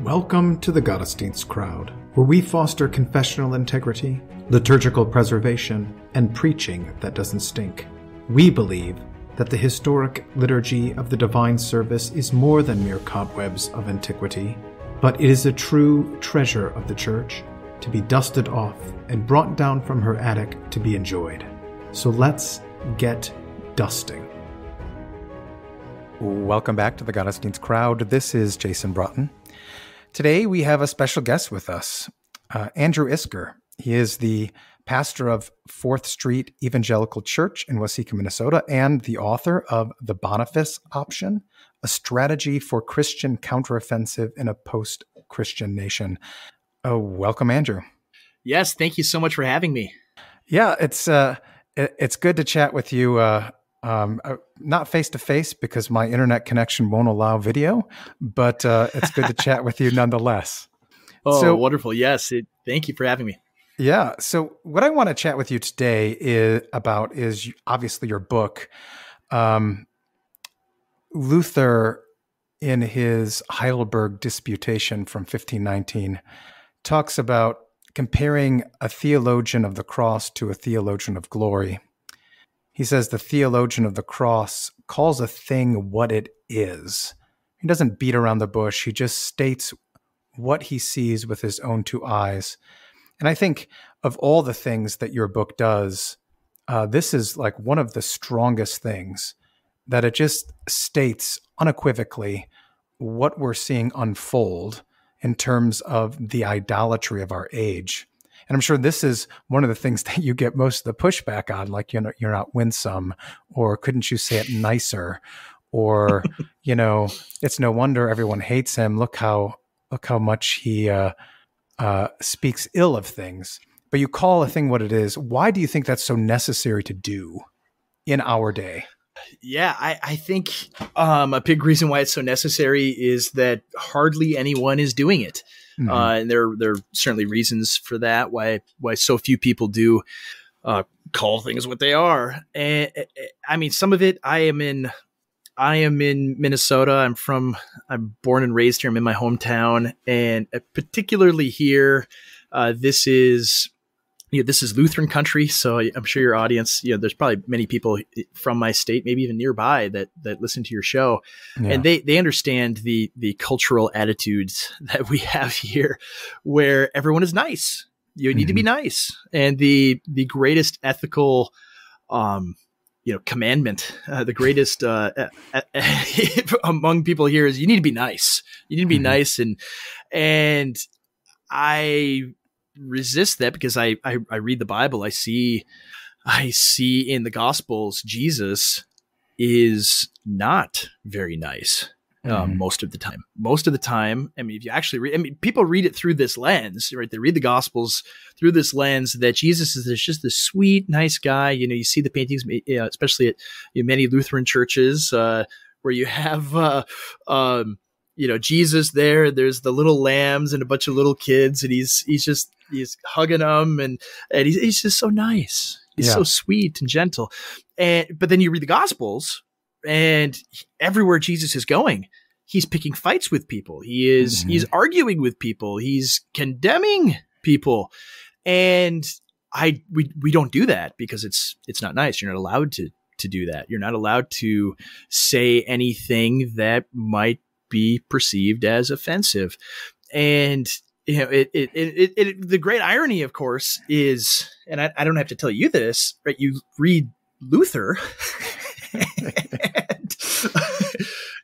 Welcome to the Gottesdienst crowd, where we foster confessional integrity, liturgical preservation, and preaching that doesn't stink. We believe that the historic liturgy of the divine service is more than mere cobwebs of antiquity, but it is a true treasure of the Church, to be dusted off and brought down from her attic to be enjoyed. So let's get dusting. Welcome back to the Gottesdienst crowd. This is Jason Braaten. Today we have a special guest with us, Andrew Isker. He is the pastor of 4th Street Evangelical Church in Waseca, Minnesota, and the author of The Boniface Option, a strategy for Christian counteroffensive in a post-Christian nation. Welcome, Andrew. Yes, thank you so much for having me. Yeah, it's good to chat with you. Not face-to-face because my internet connection won't allow video, but it's good to chat with you nonetheless. Oh, wonderful. Yes. Thank you for having me. Yeah. So what I want to chat with you today is obviously your book. Luther, in his Heidelberg Disputation from 1519, talks about comparing a theologian of the cross to a theologian of glory. He says the theologian of the cross calls a thing what it is. He doesn't beat around the bush. He just states what he sees with his own two eyes. And I think of all the things that your book does, this is like one of the strongest things, that it just states unequivocally what we're seeing unfold in terms of the idolatry of our age. And I'm sure this is one of the things that you get most of the pushback on, like, you're not winsome, or couldn't you say it nicer, or, it's no wonder everyone hates him. Look how much he speaks ill of things. But you call a thing what it is. Why do you think that's so necessary to do in our day? Yeah, I think a big reason why it's so necessary is that hardly anyone is doing it. Mm-hmm. And there are certainly reasons for that, why so few people do call things what they are. And I mean, some of it, I am in Minnesota. I'm born and raised here. I'm in my hometown, and particularly here, this is Lutheran country. So I'm sure your audience, there's probably many people from my state, maybe even nearby, that listen to your show. Yeah. And they understand the cultural attitudes that we have here, where everyone is nice. You need to be nice. And the greatest ethical, commandment, the greatest among people here is you need to be nice. You need to be nice. And I resist that because I read the Bible. I see in the Gospels, Jesus is not very nice most of the time. I mean, if you actually read, people read it through this lens, right? They read the Gospels through this lens that Jesus is just this sweet, nice guy. You see the paintings, especially at many Lutheran churches, where you have Jesus there. There's the little lambs and a bunch of little kids, and he's hugging them, and he's just so nice. He's so sweet and gentle. But then you read the Gospels, and everywhere Jesus is going, he's picking fights with people. He's arguing with people. He's condemning people. And we don't do that because it's not nice. You're not allowed to do that. You're not allowed to say anything that might be perceived as offensive. And the great irony, of course, is, and I don't have to tell you this, right? You read Luther, and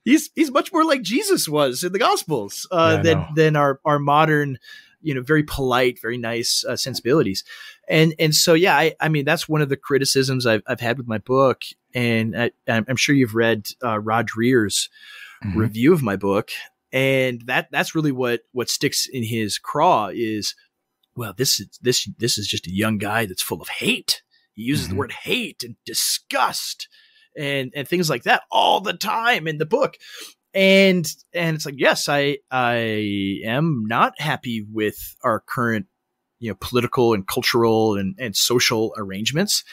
he's much more like Jesus was in the Gospels than our modern, very polite, very nice sensibilities. And so, I mean, that's one of the criticisms I've had with my book. And I'm sure you've read Rod Dreher's review of my book. And that's really what sticks in his craw is, well, this is just a young guy that's full of hate. He uses the word hate and disgust and things like that all the time in the book. And it's like, yes, I am not happy with our current, political and cultural and social arrangements.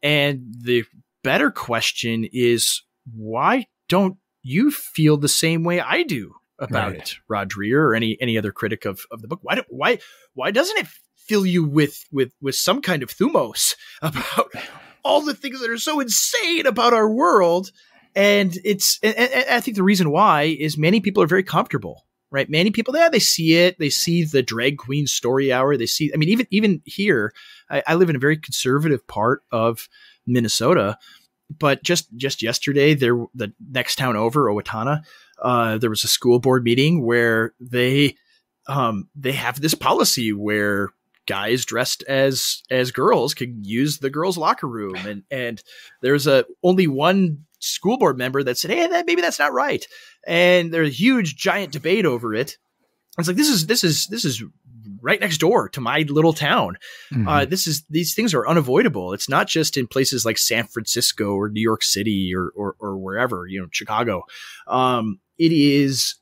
And the better question is, why don't you feel the same way I do about it, Rod Dreher or any other critic of the book. Why doesn't it fill you with some kind of thumos about all the things that are so insane about our world? And I think the reason why is many people are very comfortable, right? Many people, they see it. They see the drag queen story hour. They see, I mean, even here, I live in a very conservative part of Minnesota, but just yesterday, the next town over, Owatonna, there was a school board meeting where they have this policy where guys dressed as girls can use the girls' locker room, and there's only one school board member that said, "Hey, maybe that's not right," and there's a huge giant debate over it. It's like this is right next door to my little town. Mm-hmm. These things are unavoidable. It's not just in places like San Francisco or New York City or wherever, Chicago. It is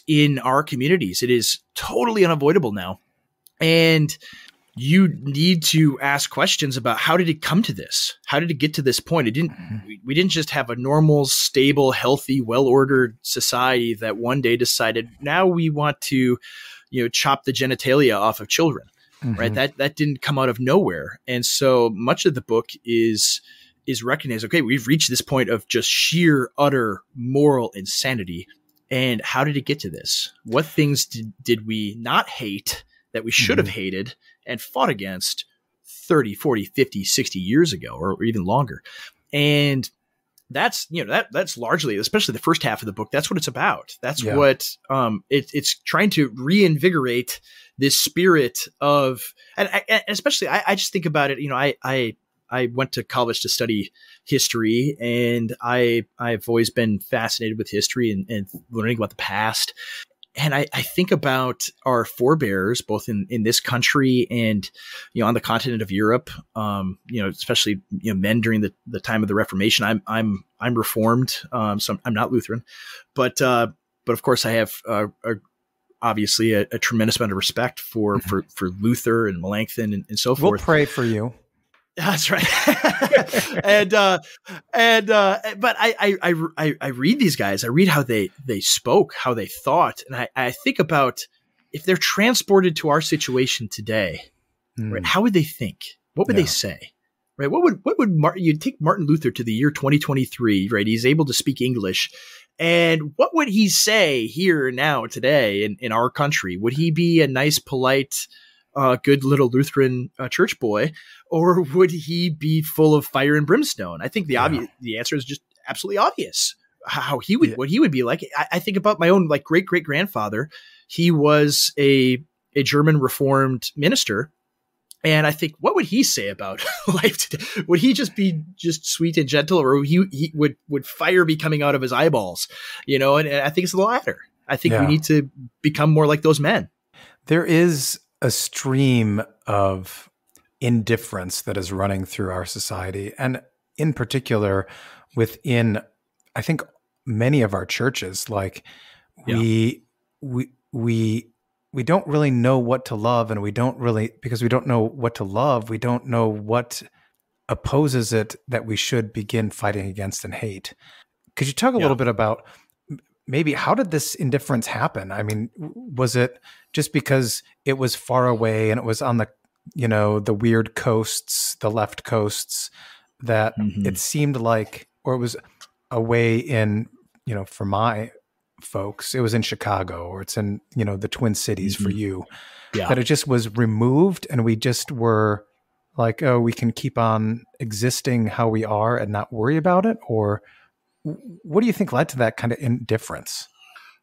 in our communities. It is totally unavoidable now. And you need to ask questions about how did it come to this? How did it get to this point? We didn't just have a normal, stable, healthy, well-ordered society that one day decided now we want to, chop the genitalia off of children, right? That didn't come out of nowhere. And so much of the book is recognized, okay, we've reached this point of just sheer, utter moral insanity. And how did it get to this? What things did we not hate that we should have hated and fought against 30, 40, 50, 60 years ago, or even longer? And that's, that's largely, especially the first half of the book, that's what it's about. That's what it's trying to reinvigorate this spirit of, and especially I just think about it, I went to college to study history, and I've always been fascinated with history and learning about the past. And I think about our forebears, both in this country and, on the continent of Europe, especially, men during the time of the Reformation. I'm Reformed, so I'm not Lutheran, but of course I have obviously a tremendous amount of respect for Luther and Melanchthon and so forth. We'll pray for you. That's right. but I read these guys, I read how they spoke, how they thought. And I think about if they're transported to our situation today, right? How would they think? What would they say? Right? What would you'd take Martin Luther to the year 2023, right? He's able to speak English. And what would he say here now today in our country? Would he be a nice, polite, good little Lutheran church boy, or would he be full of fire and brimstone? I think the answer is just absolutely obvious. How he would, what he would be like. I think about my own great great grandfather. He was a German Reformed minister, and I think, what would he say about life today? Would he just be sweet and gentle, or he would fire be coming out of his eyeballs? And I think it's the latter. I think we need to become more like those men. There is a stream of indifference that is running through our society, and in particular within, I think, many of our churches. We don't really know what to love, and because we don't know what to love, we don't know what opposes it that we should begin fighting against and hate. Could you talk a little bit about maybe how did this indifference happen? I mean, was it just because it was far away and it was on the, the weird coasts, the left coasts, that it seemed like, or it was away in, for my folks, it was in Chicago, or it's in, the Twin Cities for you, that it just was removed and we just were like, oh, we can keep on existing how we are and not worry about it? Or what do you think led to that kind of indifference?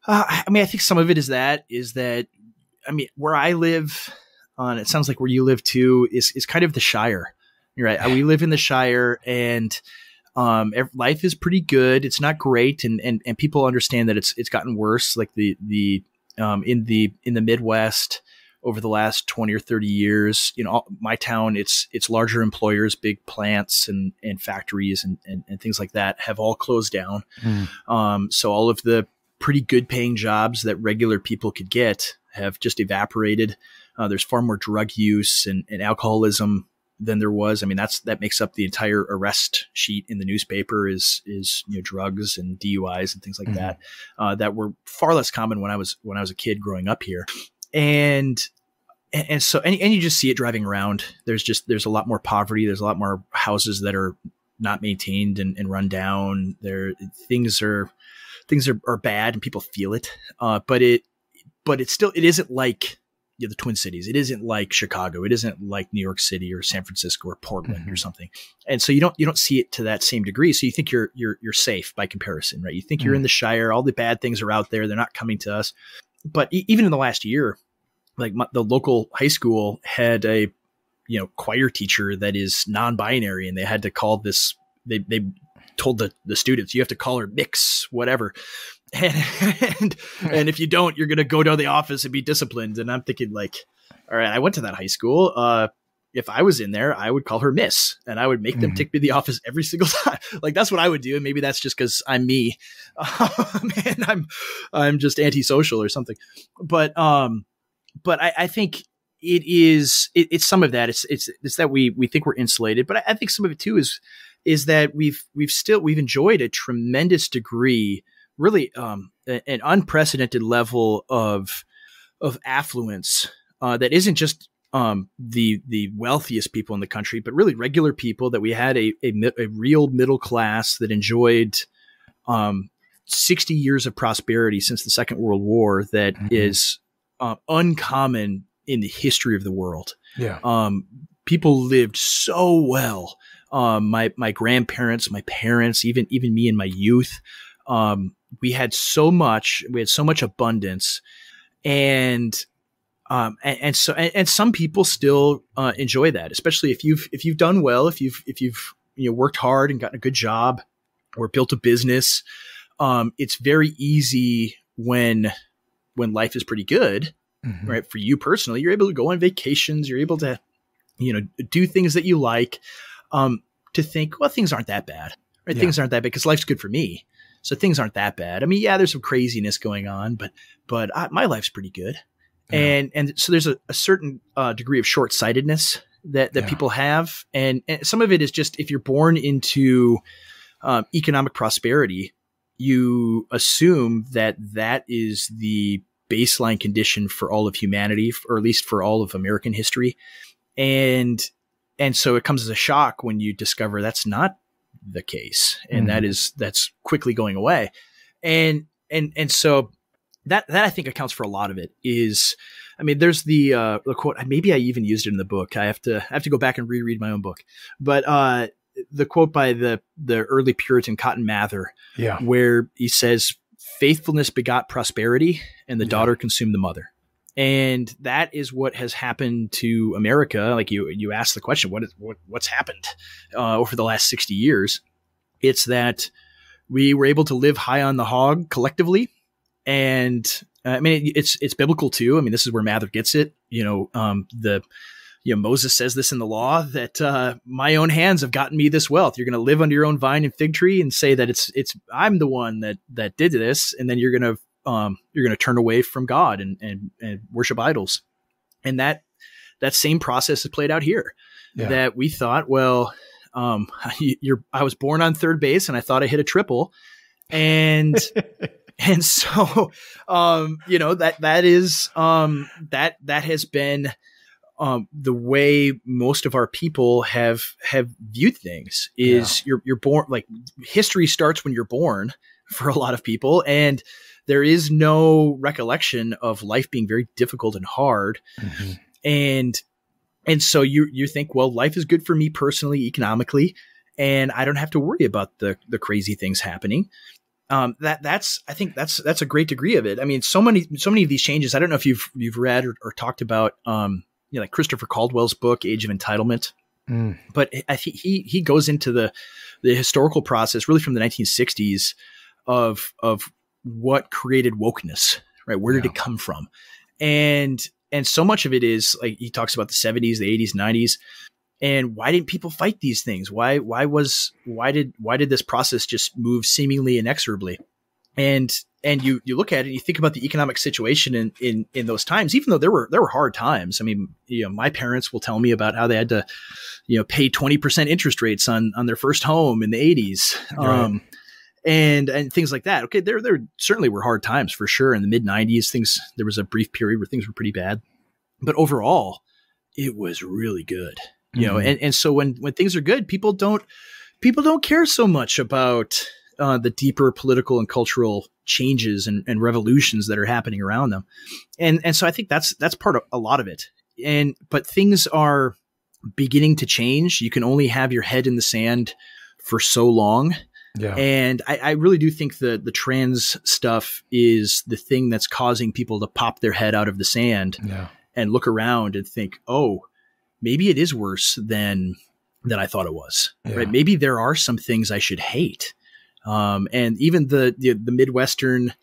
I think some of it is that, where I live, it sounds like where you live too, is kind of the Shire. You're right. We live in the Shire, and life is pretty good. It's not great, and people understand that it's gotten worse. Like in the Midwest over the last 20 or 30 years, my town, it's larger employers, big plants and factories and things like that have all closed down. So all of the pretty good paying jobs that regular people could get have just evaporated. There's far more drug use and alcoholism than there was. I mean, that makes up the entire arrest sheet in the newspaper is drugs and DUIs and things like that were far less common when I was a kid growing up here. And so you just see it driving around. There's a lot more poverty. There's a lot more houses that are not maintained and run down. Things are bad and people feel it. But it isn't like the Twin Cities. It isn't like Chicago. It isn't like New York City or San Francisco or Portland or something. And so you don't see it to that same degree. So you think you're safe by comparison, right? You think you're in the Shire. All the bad things are out there. They're not coming to us. But even in the last year, like the local high school had a choir teacher that is non-binary, and they had to call this. They told the students, you have to call her mix, whatever. And if you don't, you're going to go to the office and be disciplined. And I'm thinking like, all right, I went to that high school. If I was in there, I would call her miss, and I would make them take me to the office every single time. Like that's what I would do. And maybe that's just cause I'm me. And I'm just antisocial or something. But I think it's some of that. It's that we think we're insulated, but I think some of it too is that we've enjoyed a tremendous degree, really an unprecedented level of affluence that isn't just the wealthiest people in the country, but really regular people. That we had a real middle class that enjoyed 60 years of prosperity since the Second World War. That is uncommon in the history of the world. Yeah. People lived so well. My grandparents, my parents, even me in my youth, we had so much abundance, and some people still enjoy that, especially if you've done well, if you've worked hard and gotten a good job or built a business. It's very easy when life is pretty good, right? For you personally, you're able to go on vacations, you're able to, do things that you like, to think, well, things aren't that bad, right? Yeah. Things aren't that bad because life's good for me. So things aren't that bad. I mean, yeah, there's some craziness going on, but my life's pretty good. Yeah. And so there's a certain degree of short-sightedness that people have. And some of it is just, if you're born into economic prosperity, you assume that is the baseline condition for all of humanity, or at least for all of American history. And so it comes as a shock when you discover that's not the case. And that's quickly going away. And so that I think accounts for a lot of it. Is, I mean, there's the quote, maybe I even used it in the book. I have to go back and reread my own book, but the quote by the early Puritan Cotton Mather, where he says, "Faithfulness begot prosperity, and the daughter consumed the mother." And that is what has happened to America. Like you asked the question, what's happened over the last 60 years? It's that we were able to live high on the hog collectively. And I mean, it's biblical too. I mean, this is where Mather gets it. Moses says this in the law, that my own hands have gotten me this wealth. You're going to live under your own vine and fig tree and say that I'm the one that did this. And then you're going to turn away from God and worship idols. And that same process is played out here. Yeah. That we thought, well, I was born on third base and I thought I hit a triple. And and so that has been the way most of our people have viewed things. Is you're born, like, history starts when you're born for a lot of people, and there is no recollection of life being very difficult and hard. And so you think, well, life is good for me personally, economically, and I don't have to worry about the crazy things happening. I think that's a great degree of it. I mean, so many of these changes, I don't know if you've read or talked about, like Christopher Caldwell's book, Age of Entitlement. But I think he goes into the historical process really from the 1960s of what created wokeness, right? Where did it come from? And so much of it is, like, he talks about the 70s, the 80s, 90s, and why didn't people fight these things? Why did this process just move seemingly inexorably? And you look at it and you think about the economic situation in those times, even though there were hard times. I mean, my parents will tell me about how they had to, pay 20% interest rates on their first home in the 80s. Right. And things like that. Okay. There certainly were hard times for sure. In the mid 90s, there was a brief period where things were pretty bad, but overall it was really good, and so when things are good, people don't care so much about the deeper political and cultural changes and revolutions that are happening around them. And so I think that's part of a lot of it. But things are beginning to change. You can only have your head in the sand for so long. Yeah. And I really do think the trans stuff is the thing that's causing people to pop their head out of the sand and look around and think, oh, maybe it is worse than I thought it was. Yeah. Right? Maybe there are some things I should hate. And even the Midwestern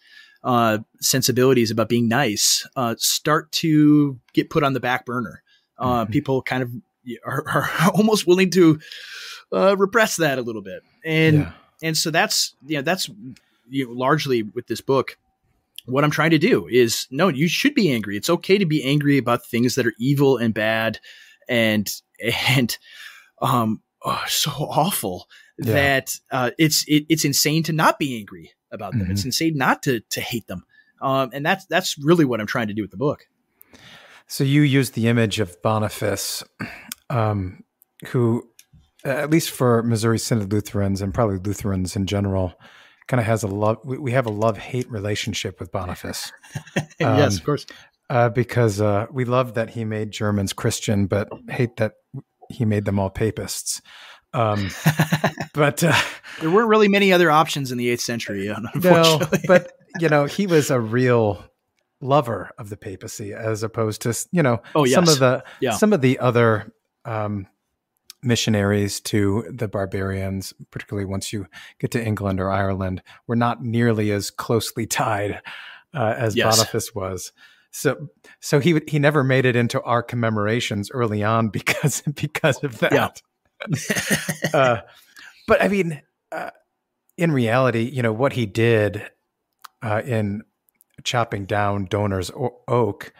sensibilities about being nice start to get put on the back burner. People kind of are almost willing to repress that a little bit. And so that's largely with this book, what I'm trying to do is, no, you should be angry. It's okay to be angry about things that are evil and bad and so awful that it's insane to not be angry about them. It's insane not to hate them. And that's really what I'm trying to do with the book. So you use the image of Boniface, who, at least for Missouri Synod Lutherans and probably Lutherans in general, kind of has we have a love-hate relationship with Boniface. Yes, of course. Because we love that he made Germans Christian, but hate that he made them all papists. But there weren't really many other options in the 8th century, unfortunately. No, but he was a real lover of the papacy, as opposed to some of the other missionaries to the barbarians, particularly once you get to England or Ireland, were not nearly as closely tied as Boniface was. So he never made it into our commemorations early on because of that. Yeah. But I mean, in reality, what he did in chopping down Donor's oak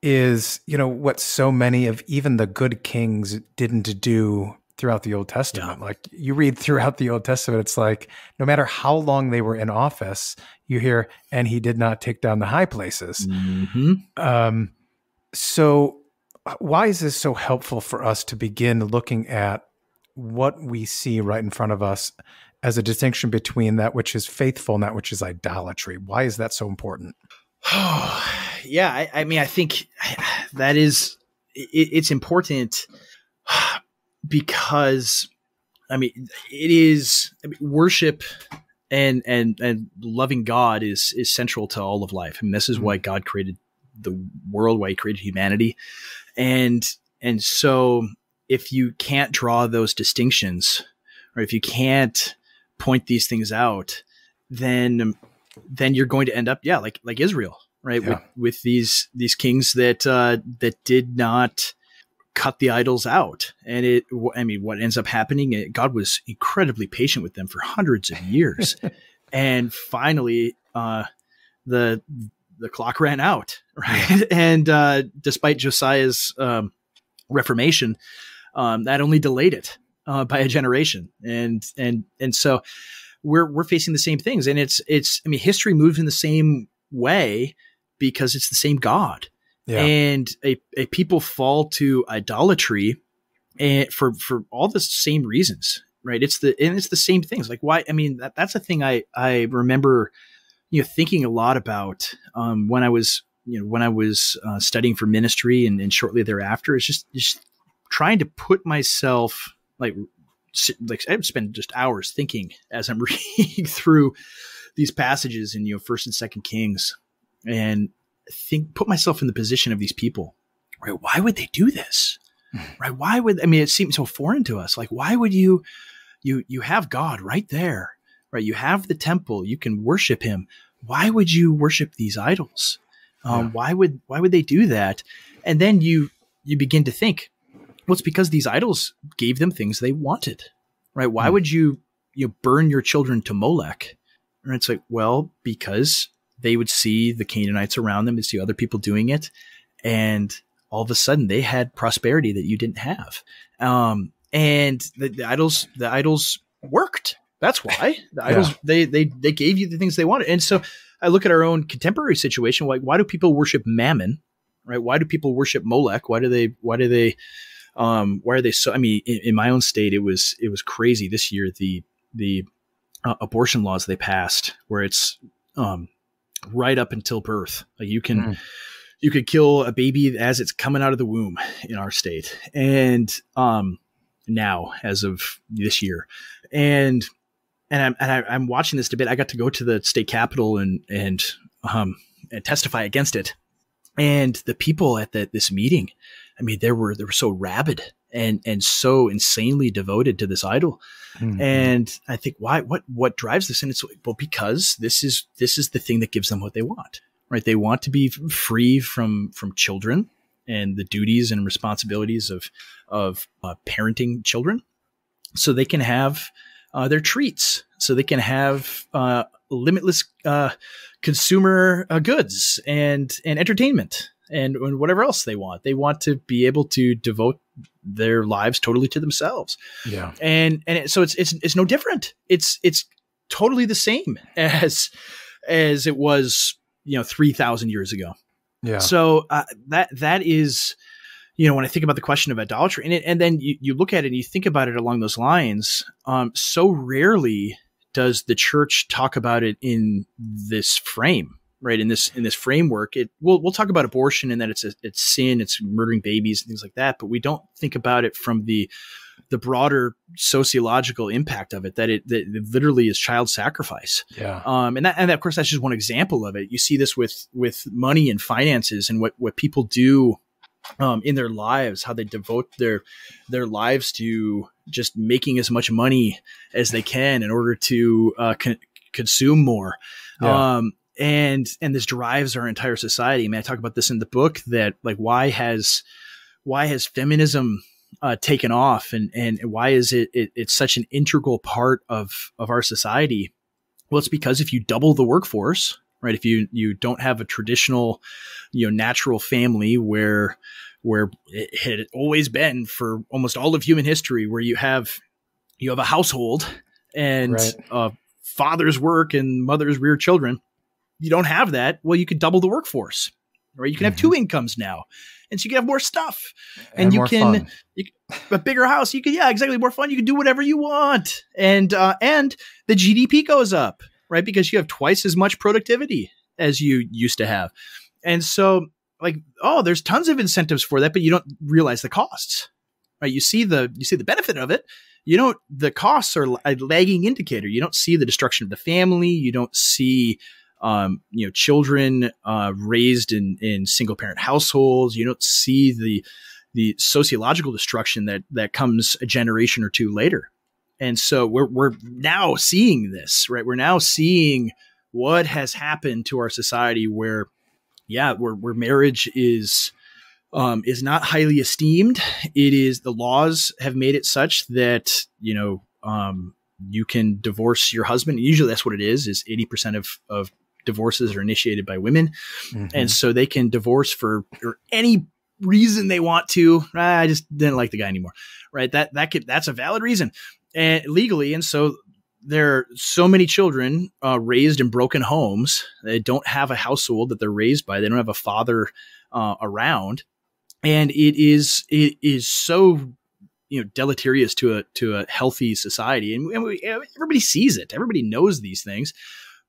is, what so many of even the good kings didn't do throughout the Old Testament. Like you read throughout the Old Testament, it's like no matter how long they were in office, you hear, and he did not take down the high places. So why is this so helpful for us to begin looking at what we see right in front of us as a distinction between that which is faithful and that which is idolatry? Why is that so important? Yeah, I mean, I think that it's important because, worship and loving God is central to all of life. I mean, this is why God created the world, why he created humanity. And so if you can't draw those distinctions, or if you can't point these things out, then you're going to end up, like Israel, right? Yeah. With these kings that did not cut the idols out. And what ends up happening, God was incredibly patient with them for hundreds of years. And finally, the clock ran out, right? Yeah. And despite Josiah's reformation, that only delayed it by a generation. And so we're facing the same things. And history moves in the same way because it's the same God. Yeah. And a people fall to idolatry and for all the same reasons, right? It's the same things. Like why? I mean, that's a thing I remember, thinking a lot about when I was studying for ministry and shortly thereafter. It's just trying to put myself like I spend just hours thinking as I'm reading through these passages in First and Second Kings, and put myself in the position of these people. Right? Why would they do this? Right? Why would it seems so foreign to us? Like why would you have God right there? Right? You have the temple. You can worship him. Why would you worship these idols? Why would they do that? And then you begin to think, well, it's because these idols gave them things they wanted, right? Why would you burn your children to Molech, And it's like, well, because they would see the Canaanites around them and see other people doing it. And all of a sudden they had prosperity that you didn't have. And the idols worked. That's why the idols, they gave you the things they wanted. And so I look at our own contemporary situation. Like, why do people worship Mammon? Right? Why do people worship Molech? Why are they so? I mean, in my own state, it was crazy this year. The abortion laws they passed, where it's right up until birth. Like you could kill a baby as it's coming out of the womb in our state, and now as of this year, and I'm watching this debate. I got to go to the state capitol and testify against it. And the people at this meeting, I mean, they were so rabid and so insanely devoted to this idol. Mm-hmm. And I think, why? What drives this? And it's, well, because this is the thing that gives them what they want, right? They want to be free from children and the duties and responsibilities of parenting children, so they can have their treats, so they can have limitless consumer goods and entertainment and whatever else they want. They want to be able to devote their lives totally to themselves. Yeah. So it's no different. It's totally the same as it was, 3,000 years ago. Yeah. So that is, when I think about the question of idolatry, and then you look at it and you think about it along those lines, so rarely does the church talk about it in this frame, right? In this framework, we'll talk about abortion and that it's sin, it's murdering babies and things like that, but we don't think about it from the broader sociological impact of it, that it literally is child sacrifice. Yeah. And of course, that's just one example of it. You see this with money and finances and what people do in their lives, how they devote their lives to just making as much money as they can in order to consume more. Yeah. And this drives our entire society. I mean, I talk about this in the book, that like, why has feminism taken off, and why is it's such an integral part of our society? Well, it's because if you double the workforce, right? If you don't have a traditional, natural family where it had always been for almost all of human history, where you have a household and right. Fathers work and mothers rear children. You don't have that. Well, you could double the workforce, right? You can have two incomes now. And so you can have more stuff, and you can a bigger house. You can, exactly, more fun. You can do whatever you want. And the GDP goes up, right? Because you have twice as much productivity as you used to have. And so, like, there's tons of incentives for that, but you don't realize the costs, right? You see the benefit of it. The costs are a lagging indicator. You don't see the destruction of the family. You don't see, children raised in single parent households. You don't see the sociological destruction that comes a generation or two later. And so we're now seeing this, right? We're now seeing what has happened to our society, where marriage is not highly esteemed. It is, the laws have made it such that, you can divorce your husband. Usually that's what it is 80% of divorces are initiated by women. Mm-hmm. And so they can divorce for any reason they want to. I just didn't like the guy anymore. Right. That's a valid reason, and legally. And so there are so many children raised in broken homes. They don't have a household that they're raised by. They don't have a father around. And it is so, deleterious to a healthy society. And everybody sees it. Everybody knows these things.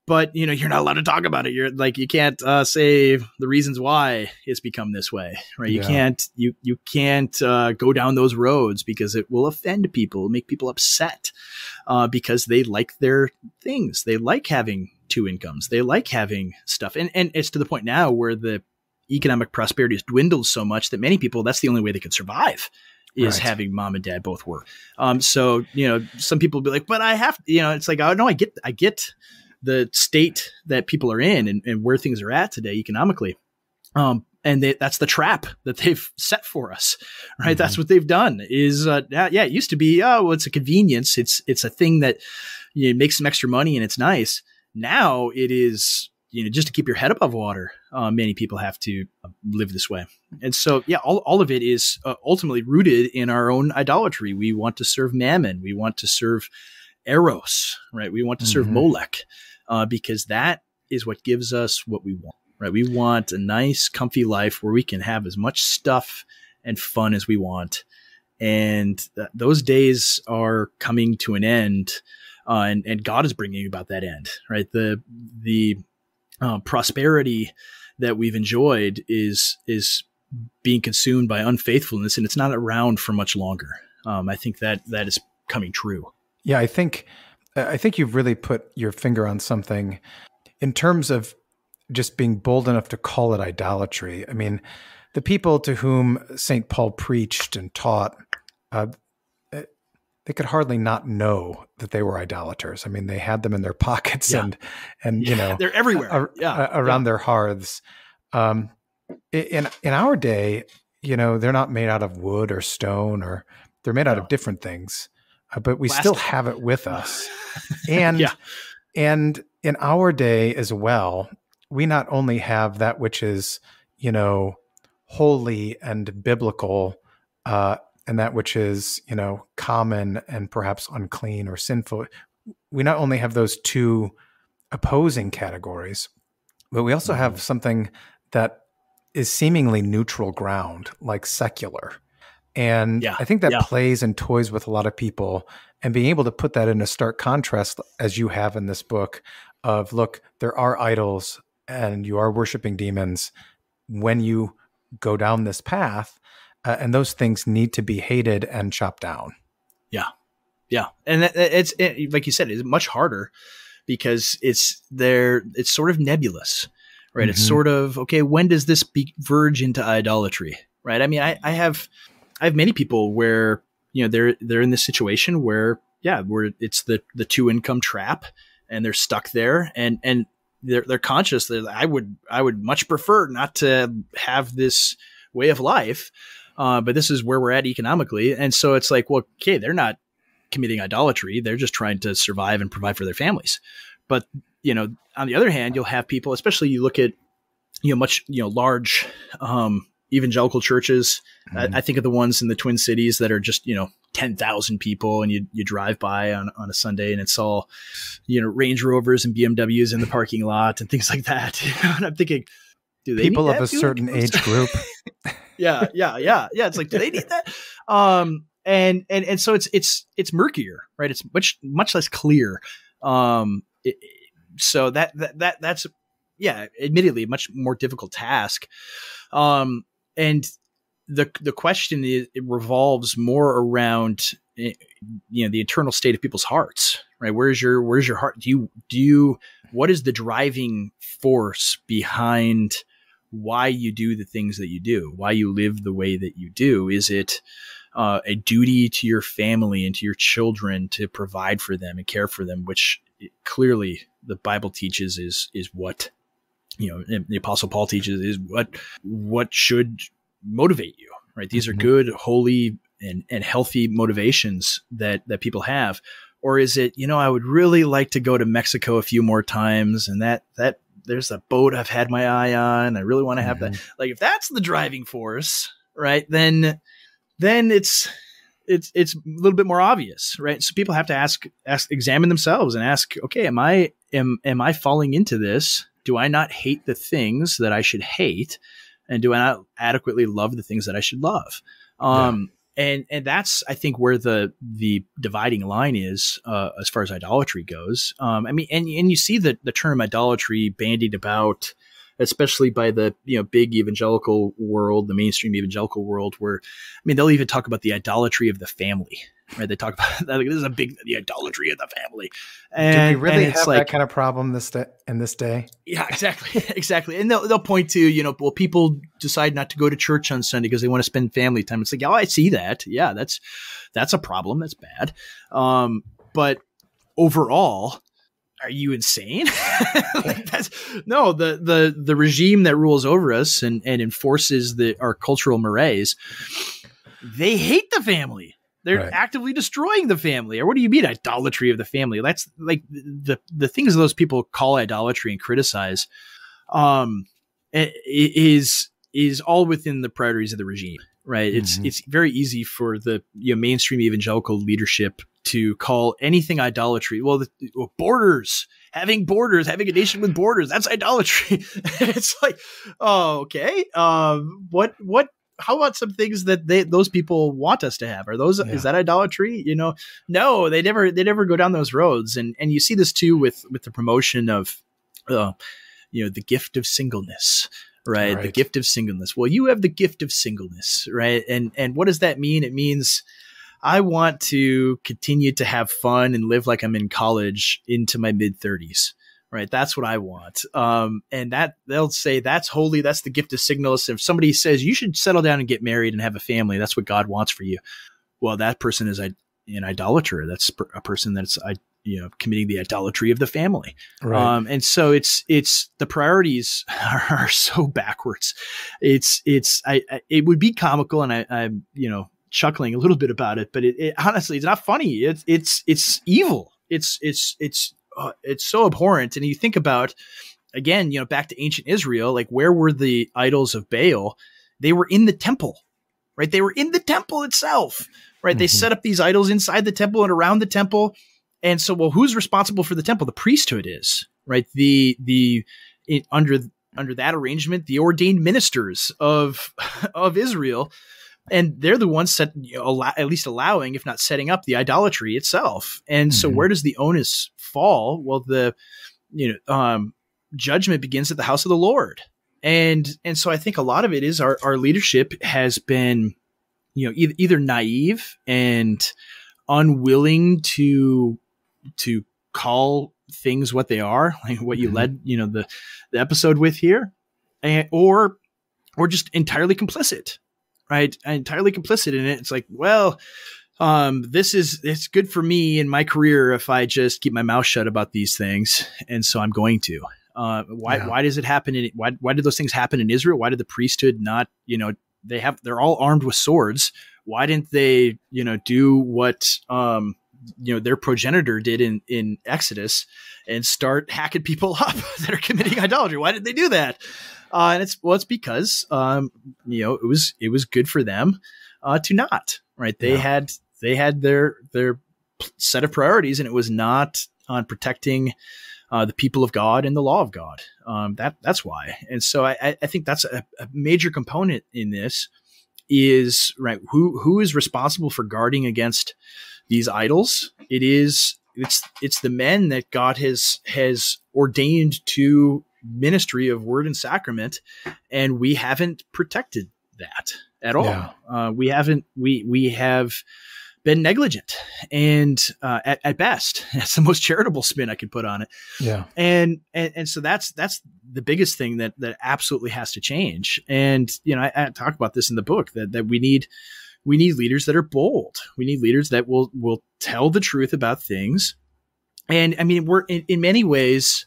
But, you're not allowed to talk about it. You're like, you can't say the reasons why it's become this way, right? Yeah. You can't go down those roads, because it will offend people, make people upset, because they like their things. They like having two incomes. They like having stuff. And it's to the point now where the economic prosperity has dwindled so much that many people, that's the only way they can survive, is right. having mom and dad both work. So, some people will be like, but I have, it's like, oh no, I get the state that people are in and where things are at today economically. And that's the trap that they've set for us, right? Mm-hmm. That's what they've done is, it used to be, it's a convenience. It's a thing that make some extra money and it's nice. Now it is, just to keep your head above water, many people have to live this way. And so, yeah, all of it is ultimately rooted in our own idolatry. We want to serve Mammon. We want to serve Eros, right? We want to serve Molech, because that is what gives us what we want, right? We want a nice, comfy life where we can have as much stuff and fun as we want. And those days are coming to an end, and God is bringing about that end, right? The prosperity that we've enjoyed is being consumed by unfaithfulness, and it's not around for much longer. I think that is coming true. Yeah, I think you've really put your finger on something in terms of just being bold enough to call it idolatry. I mean, the people to whom St. Paul preached and taught, they could hardly not know that they were idolaters. I mean, they had them in their pockets and they're everywhere. Around their hearths. In our day, they're not made out of wood or stone, or they're made out of different things, but we still have it with us. And and in our day as well, we not only have that which is, holy and biblical, and that which is, common and perhaps unclean or sinful. We not only have those two opposing categories, but we also have something that is seemingly neutral ground, like secular. And I think that plays and toys with a lot of people, and being able to put that in a stark contrast, as you have in this book, of, look, there are idols and you are worshiping demons when you go down this path. And those things need to be hated and chopped down. Yeah. Yeah. And it's like you said, it's much harder because it's sort of nebulous, right? It's sort of, okay, when does this verge into idolatry, right? I mean, I have many people where, they're in this situation where it's the 2-income trap, and they're stuck there, and they're conscious that I would much prefer not to have this way of life. But this is where we're at economically. And so it's like, well, okay, they're not committing idolatry. They're just trying to survive and provide for their families. But, on the other hand, you'll have people, especially you look at, large evangelical churches. I think of the ones in the Twin Cities that are just, 10,000 people, and you drive by on a Sunday and it's all, Range Rovers and BMWs in the parking lot and things like that. And I'm thinking, do they people need of a certain age group? Yeah. It's like, do they need that? And so it's murkier, right? It's much less clear. So that's admittedly a much more difficult task. And the question is, it revolves more around, the internal state of people's hearts, right? Where's your heart? What is the driving force behind why you do the things that you do, why you live the way that you do? Is it a duty to your family and to your children to provide for them and care for them, which clearly the Bible teaches is what, the Apostle Paul teaches is what should motivate you, right? These are good, holy, and healthy motivations that people have. Or is it, I would really like to go to Mexico a few more times, and that there's a boat I've had my eye on. I really want to have that. Like, if that's the driving force, right, then it's a little bit more obvious, right? So people have to examine themselves and ask, okay, am I falling into this? Do I not hate the things that I should hate? And do I not adequately love the things that I should love? And that's, I think, where the dividing line is, as far as idolatry goes. I mean, and you see the term idolatry bandied about, especially by the big evangelical world, the mainstream evangelical world, where, I mean, they'll even talk about the idolatry of the family, right? They talk about that, like, this is the idolatry of the family. And do we really have that kind of problem in this day? Yeah, exactly. And they'll point to, well, people decide not to go to church on Sunday because they want to spend family time. It's like, oh, I see that. Yeah, that's a problem. That's bad. But overall, are you insane? The regime that rules over us and enforces our cultural mores, they hate the family. They're actively destroying the family. Or what do you mean idolatry of the family? That's like the things those people call idolatry and criticize is all within the priorities of the regime, right? It's very easy for the mainstream evangelical leadership to call anything idolatry. Well, having a nation with borders, that's idolatry. It's like, oh, okay. How about some things that those people want us to have? Is that idolatry? No, they never go down those roads. And you see this too with the promotion of, the gift of singleness, right? The gift of singleness. Well, you have the gift of singleness, right? And what does that mean? It means I want to continue to have fun and live like I'm in college into my mid-30s, right? That's what I want. And that they'll say that's holy. That's the gift of singleness. If somebody says you should settle down and get married and have a family, that's what God wants for you. Well, that person is an idolater. That's a person that's committing the idolatry of the family. Right. And so it's the priorities are so backwards. It would be comical, and I'm chuckling a little bit about it, but it honestly, it's not funny. It's evil. It's so abhorrent. And you think about, again, back to ancient Israel, like where were the idols of Baal? They were in the temple, right? They were in the temple itself, right? They set up these idols inside the temple and around the temple. And so, well, who's responsible for the temple? The priesthood is, right? Under that arrangement, the ordained ministers of Israel, and they're the ones at least allowing, if not setting up, the idolatry itself. And so where does the onus fall? Well, the judgment begins at the house of the Lord. And so I think a lot of it is our leadership has been, either naive and unwilling to call things what they are, like what you led, the episode with here, or just entirely complicit. Right. Entirely complicit in it. It's like, well, it's good for me in my career if I just keep my mouth shut about these things. And so I'm going to, why does it happen? Why did those things happen in Israel? Why did the priesthood not, they're all armed with swords. Why didn't they, do what, their progenitor did in Exodus and start hacking people up that are committing idolatry? Why did they do that? And it's because, it was good for them, to not, right. They had their set of priorities, and it was not on protecting, the people of God and the law of God. That's why. And so I think that's a major component in this is, right. Who is responsible for guarding against these idols? It's the men that God has ordained to ministry of word and sacrament, and we haven't protected that at all. Yeah. We have been negligent, and at best, that's the most charitable spin I could put on it. Yeah, and so that's the biggest thing that absolutely has to change. And I talk about this in the book that we need leaders that are bold. We need leaders that will tell the truth about things. And I mean, we're in many ways.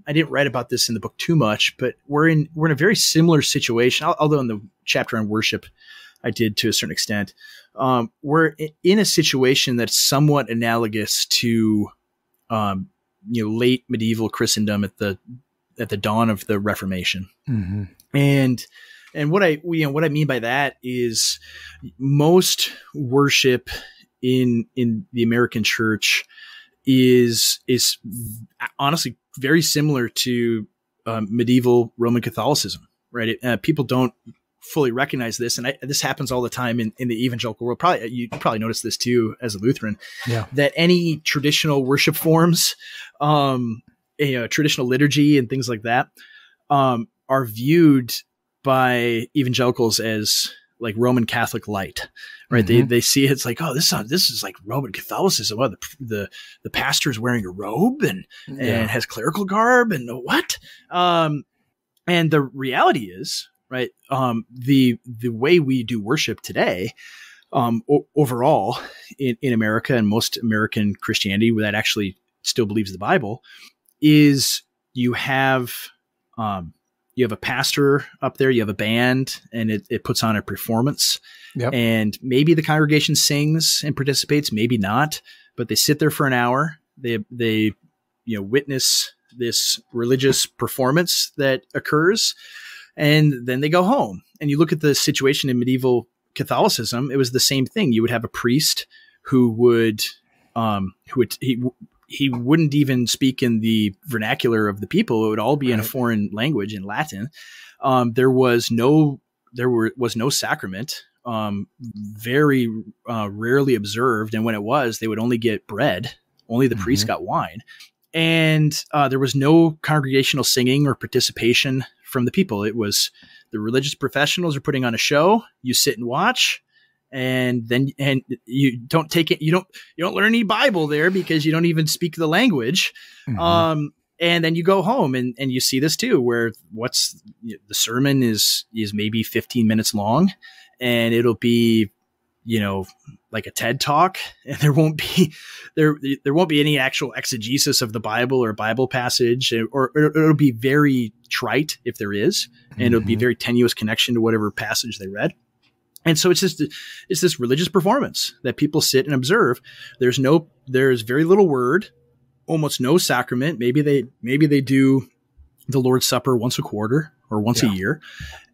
I didn't write about this in the book too much, but we're in a very similar situation. Although in the chapter on worship, I did to a certain extent. We're in a situation that's somewhat analogous to, late medieval Christendom at the dawn of the Reformation. Mm-hmm. And what I mean by that is most worship in the American church is honestly very similar to medieval Roman Catholicism, right? People don't fully recognize this, and this happens all the time in the evangelical world. You probably notice this too as a Lutheran, that any traditional worship forms, traditional liturgy and things like that, are viewed by evangelicals as like Roman Catholic light, right? Mm-hmm. They see it's like, oh, this is like Roman Catholicism. Oh, the pastor is wearing a robe and has clerical garb and what? And the reality is, right, the way we do worship today, overall in America and most American Christianity that actually still believes the Bible, is you have you have a pastor up there, you have a band, and it puts on a performance. Yep. And maybe the congregation sings and participates, maybe not, but they sit there for an hour. They witness this religious performance that occurs, and then they go home. And you look at the situation in medieval Catholicism, it was the same thing. You would have a priest who he wouldn't even speak in the vernacular of the people. It would all be in a foreign language, in Latin. There was no sacrament, very rarely observed. And when it was, they would only get bread. Only the priest got wine. And there was no congregational singing or participation from the people. It was the religious professionals are putting on a show. You sit and watch. And you don't take it. You don't learn any Bible there because you don't even speak the language. And then you go home and you see this too, where the sermon is maybe 15 minutes long, and it'll be, like a TED talk, and there won't be any actual exegesis of the Bible or Bible passage, or it'll be very trite if there is, and it'll be very tenuous connection to whatever passage they read. And so it's this religious performance that people sit and observe. There's very little word, almost no sacrament. Maybe they do the Lord's Supper once a quarter or once a year.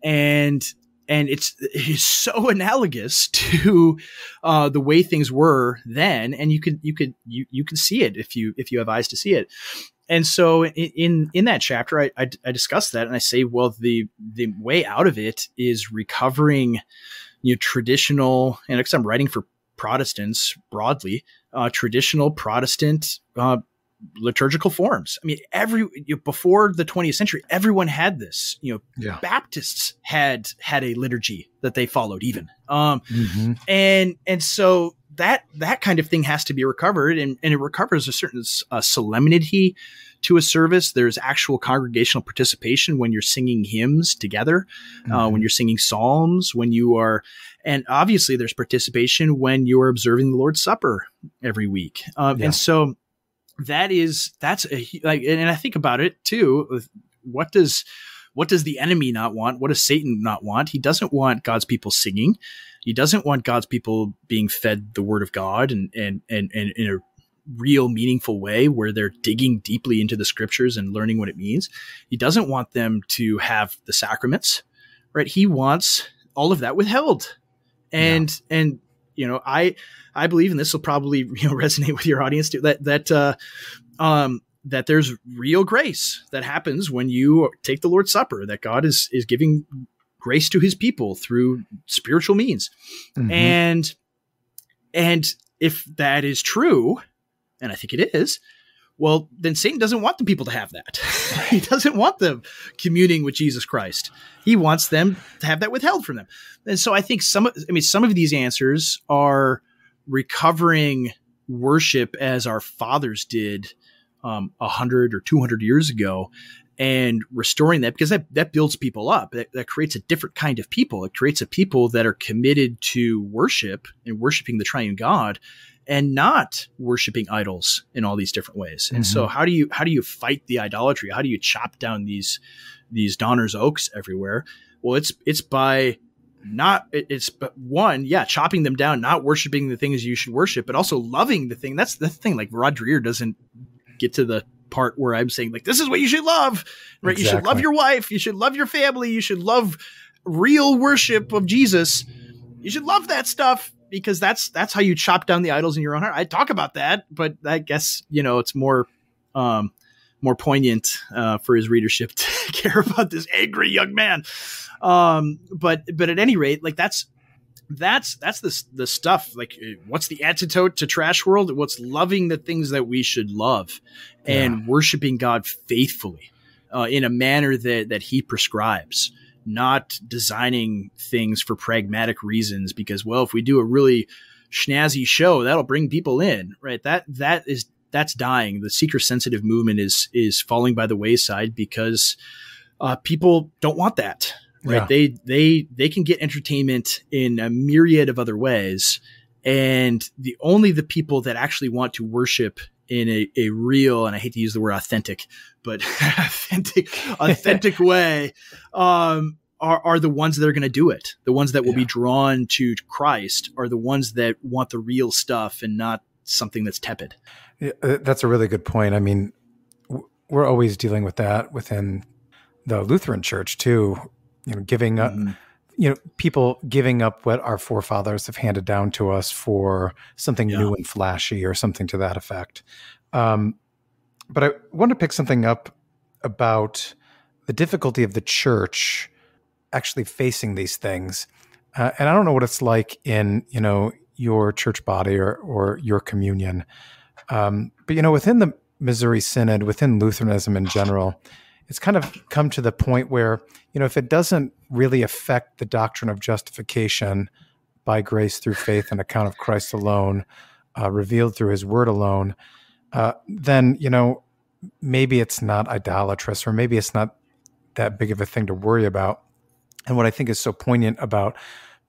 And it's so analogous to the way things were then. And you can see it if you have eyes to see it. And so in that chapter, I discuss that, and I say, well, the way out of it is recovering traditional, and because I'm writing for Protestants broadly, traditional Protestant liturgical forms. I mean, before the 20th century, everyone had this. Baptists had a liturgy that they followed, even, and so that kind of thing has to be recovered, and it recovers a certain solemnity to a service. There's actual congregational participation when you're singing hymns together, when you're singing psalms, and obviously there's participation when you're observing the Lord's Supper every week. And so and I think about it too. What does the enemy not want? What does Satan not want? He doesn't want God's people singing. He doesn't want God's people being fed the word of God and in a real meaningful way where they're digging deeply into the scriptures and learning what it means. He doesn't want them to have the sacraments, right? He wants all of that withheld. And I believe, and this will probably resonate with your audience too, that there's real grace that happens when you take the Lord's Supper, that God is giving grace to his people through spiritual means. And if that is true, and I think it is, well, then Satan doesn't want the people to have that. He doesn't want them communing with Jesus Christ. He wants them to have that withheld from them. And so I think some of these answers are recovering worship as our fathers did 100 or 200 years ago, and restoring that, because that builds people up. That creates a different kind of people. It creates a people that are committed to worship and worshiping the triune God, and not worshiping idols in all these different ways. And so how do you fight the idolatry? How do you chop down these Donner's oaks everywhere? Well, it's chopping them down, not worshiping the things you should worship, but also loving the thing. That's the thing. Like, Rod Dreher doesn't get to the part where I'm saying, like, this is what you should love, right? Exactly. You should love your wife. You should love your family. You should love real worship of Jesus. You should love that stuff, because that's how you chop down the idols in your own heart. I talk about that, but I guess, it's more poignant for his readership to care about this angry young man. But at any rate, like, that's the stuff. Like, what's the antidote to trash world? What's loving the things that we should love, and worshiping God faithfully in a manner that he prescribes. Not designing things for pragmatic reasons because, well, if we do a really snazzy show, that'll bring people in, right? That's dying. The seeker sensitive movement is falling by the wayside because people don't want that, right? Yeah. They can get entertainment in a myriad of other ways, and the people that actually want to worship in a real, and I hate to use the word authentic, but authentic way, are the ones that are going to do it. The ones that will be drawn to Christ are the ones that want the real stuff and not something that's tepid. Yeah, that's a really good point. I mean, we're always dealing with that within the Lutheran Church too. Giving up, people giving up what our forefathers have handed down to us for something new and flashy or something to that effect. But I want to pick something up about the difficulty of the church actually facing these things. And I don't know what it's like in, your church body or your communion. But, within the Missouri Synod, within Lutheranism in general, it's kind of come to the point where, if it doesn't really affect the doctrine of justification by grace through faith and account of Christ alone, revealed through his word alone, then, maybe it's not idolatrous, or maybe it's not that big of a thing to worry about. And what I think is so poignant about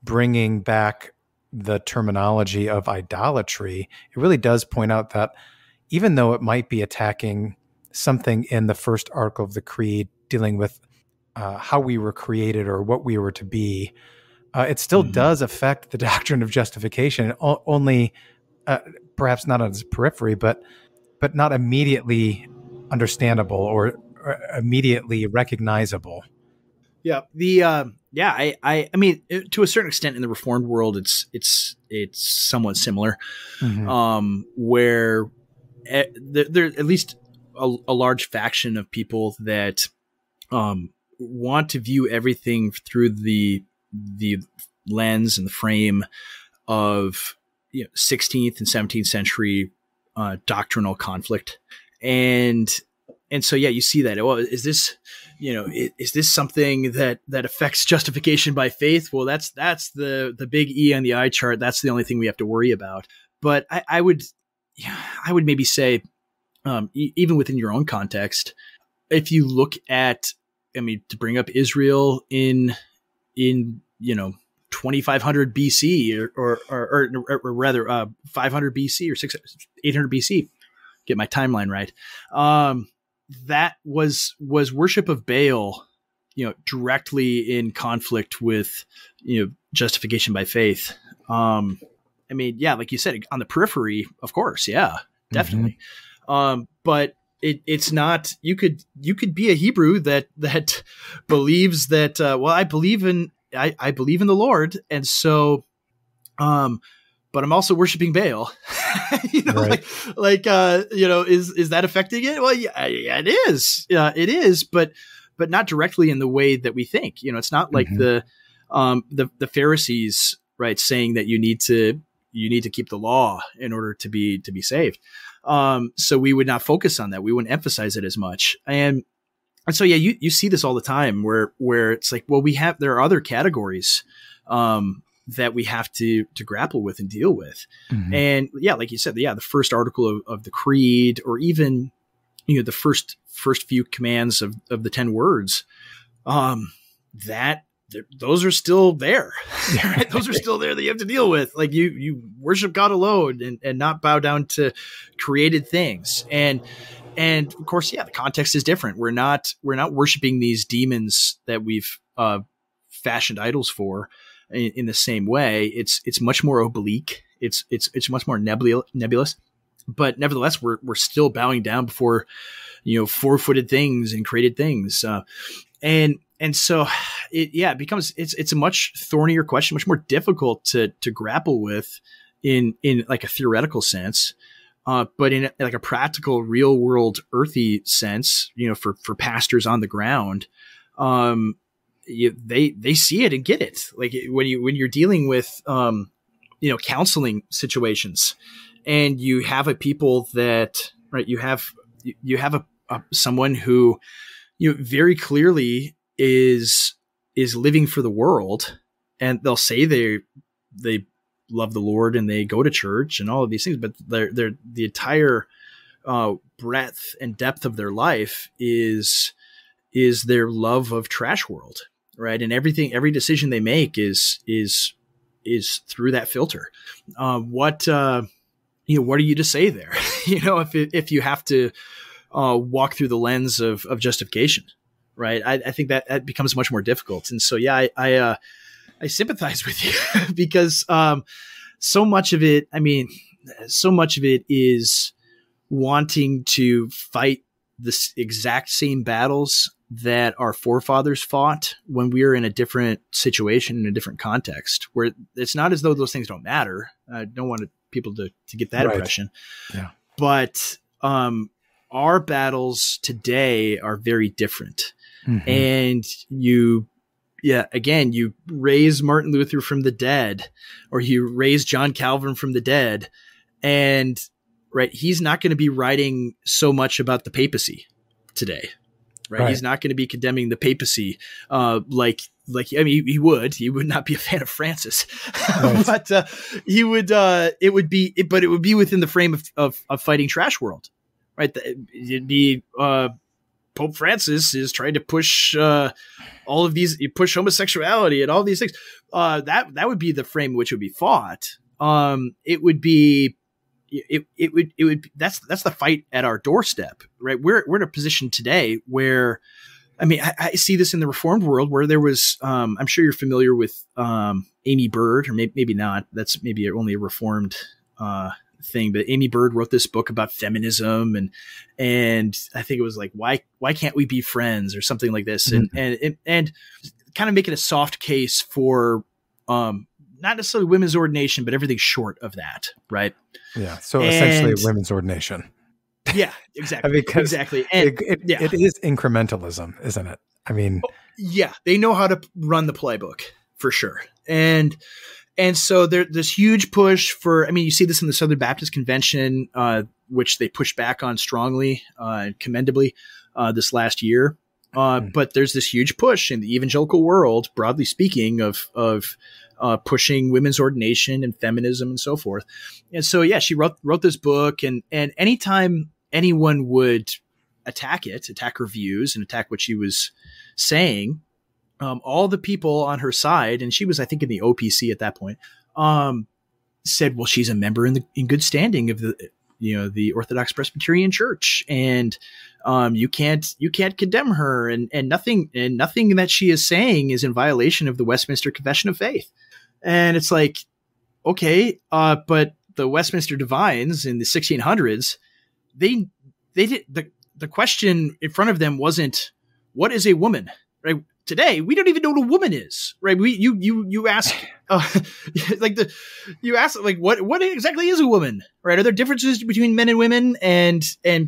bringing back the terminology of idolatry, it really does point out that even though it might be attacking something in the first article of the Creed dealing with how we were created or what we were to be, it still does affect the doctrine of justification, only perhaps not on its periphery, but not immediately understandable or immediately recognizable. Yeah. I mean, to a certain extent in the Reformed world, it's somewhat similar, where there at least a large faction of people that want to view everything through the lens and the frame of 16th and 17th century doctrinal conflict, and so you see that. Well, is this something that affects justification by faith? Well, that's the big E on the eye chart. That's the only thing we have to worry about. But I would maybe say, even within your own context, if you look at, to bring up Israel in 2500 BC or rather 500 BC or 800 BC, get my timeline right. That was worship of Baal, directly in conflict with, justification by faith. Like you said, on the periphery, of course. Yeah, definitely. But it's not, you could be a Hebrew that believes that, I believe in the Lord. And so, but I'm also worshiping Baal. Right. Is that affecting it? Well, yeah, it is. It is, but not directly in the way that we think. It's not like the Pharisees, right, saying that you need to keep the law in order to be saved. So we would not focus on that. We wouldn't emphasize it as much. And so, you see this all the time where it's like, well, there are other categories, that we have to grapple with and deal with. And like you said, the first article of the Creed, or even, the first few commands of the 10 words, those are still there. Right? Those are still there that you have to deal with. Like you worship God alone and not bow down to created things. And of course, the context is different. We're not worshiping these demons that we've fashioned idols for in the same way. It's much more oblique. It's much more nebulous, but nevertheless, we're still bowing down before, 4-footed things and created things. And so it becomes, it's a much thornier question, much more difficult to grapple with in like a theoretical sense. But in like a practical, real world, earthy sense, for pastors on the ground, they see it and get it. Like when you're dealing with, counseling situations, and you have a people that, right, you have someone who, very clearly is living for the world, and they'll say they love the Lord and they go to church and all of these things, but they're the entire breadth and depth of their life is their love of trash world, right? And every decision they make is through that filter. What are you to say there? If you have to walk through the lens of justification, right? I think that becomes much more difficult. And so, yeah, I sympathize with you because so much of it is wanting to fight the exact same battles that our forefathers fought when we were in a different situation, in a different context, where it's not as though those things don't matter. I don't want people to get that impression. Yeah. But our battles today are very different. Mm-hmm. And you raise Martin Luther from the dead, or you raise John Calvin from the dead, and right, he's not going to be writing so much about the papacy today. Right. He's not going to be condemning the papacy. He would not be a fan of Francis, right. But it would be within the frame of fighting trash world, right? It'd be, Pope Francis is trying to push, all of these, push homosexuality and all these things. That would be the frame in which it would be fought. It would be, that's the fight at our doorstep, right? We're in a position today where, I see this in the Reformed world where there was, I'm sure you're familiar with Amy Bird, or maybe not. That's maybe only a Reformed thing. But Amy Bird wrote this book about feminism, and I think it was like, why can't we be friends, or something like this, mm-hmm. and kind of making a soft case for not necessarily women's ordination, but everything short of that, right? Yeah. So essentially women's ordination. Yeah, exactly. Exactly. And it is incrementalism, isn't it? Yeah, they know how to run the playbook for sure. And so there's this huge push for, you see this in the Southern Baptist Convention, which they pushed back on strongly and commendably this last year. But there's this huge push in the evangelical world, broadly speaking, of pushing women's ordination and feminism and so forth. And so, yeah, she wrote this book, and anytime anyone would attack her views and attack what she was saying, all the people on her side, and she was, I think, in the OPC at that point, said, well, she's a member in good standing of the Orthodox Presbyterian Church, and you can't condemn her, and nothing that she is saying is in violation of the Westminster Confession of Faith. And it's like, okay, but the Westminster Divines in the 1600s, they did the question in front of them wasn't, what is a woman, right? Today, we don't even know what a woman is, right? You ask, what exactly is a woman, right? Are there differences between men and women and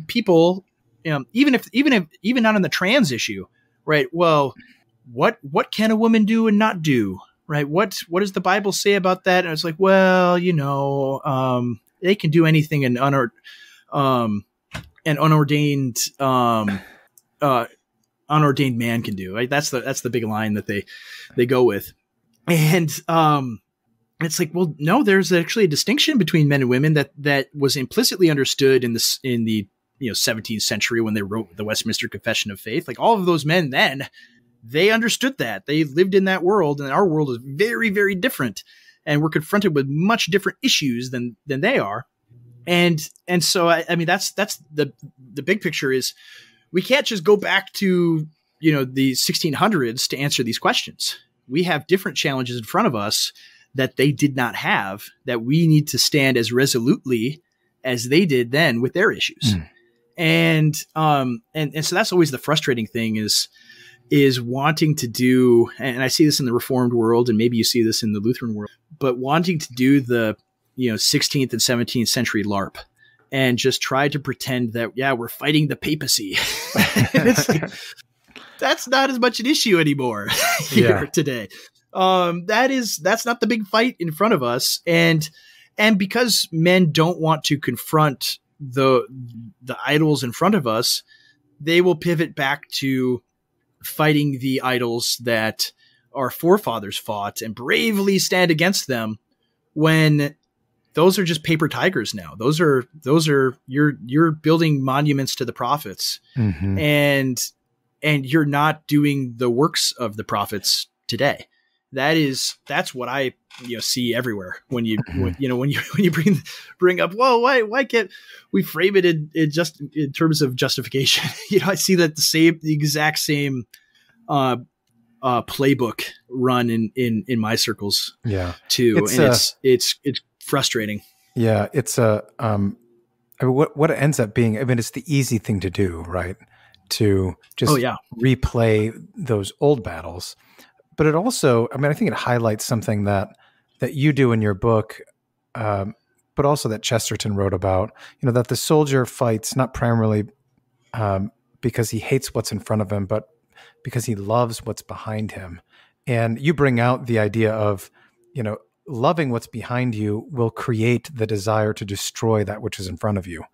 people, even not on the trans issue, right? Well, what can a woman do and not do, right? What does the Bible say about that? And it's like, well, they can do anything an unordained man can do, right? That's the big line that they go with. And it's like, well, no, there's actually a distinction between men and women that was implicitly understood in the 17th century when they wrote the Westminster Confession of Faith. Like, all of those men then, they understood that. They lived in that world, and our world is very, very different. And we're confronted with much different issues than they are. And so, that's the big picture is, we can't just go back to, the 1600s to answer these questions. We have different challenges in front of us that they did not have, that we need to stand as resolutely as they did then with their issues. And so that's always the frustrating thing is wanting to do, and I see this in the Reformed world, and maybe you see this in the Lutheran world, but wanting to do the, 16th and 17th century LARP and just try to pretend that, yeah, we're fighting the papacy. It's like, that's not as much an issue anymore here today. That's not the big fight in front of us. And because men don't want to confront the idols in front of us, they will pivot back to fighting the idols that our forefathers fought and bravely stand against them, when those are just paper tigers now. Those are you're building monuments to the prophets, and you're not doing the works of the prophets today. that's what I see everywhere when you when you bring up, well, why can't we frame it in just in terms of justification? I see that the exact same playbook run in my circles too, it's frustrating. Yeah, it's what it ends up being. I mean, it's the easy thing to do, right? To just replay those old battles. But it also, I mean, I think it highlights something that you do in your book, but also that Chesterton wrote about, that the soldier fights not primarily because he hates what's in front of him, but because he loves what's behind him. And you bring out the idea of, loving what's behind you will create the desire to destroy that which is in front of you.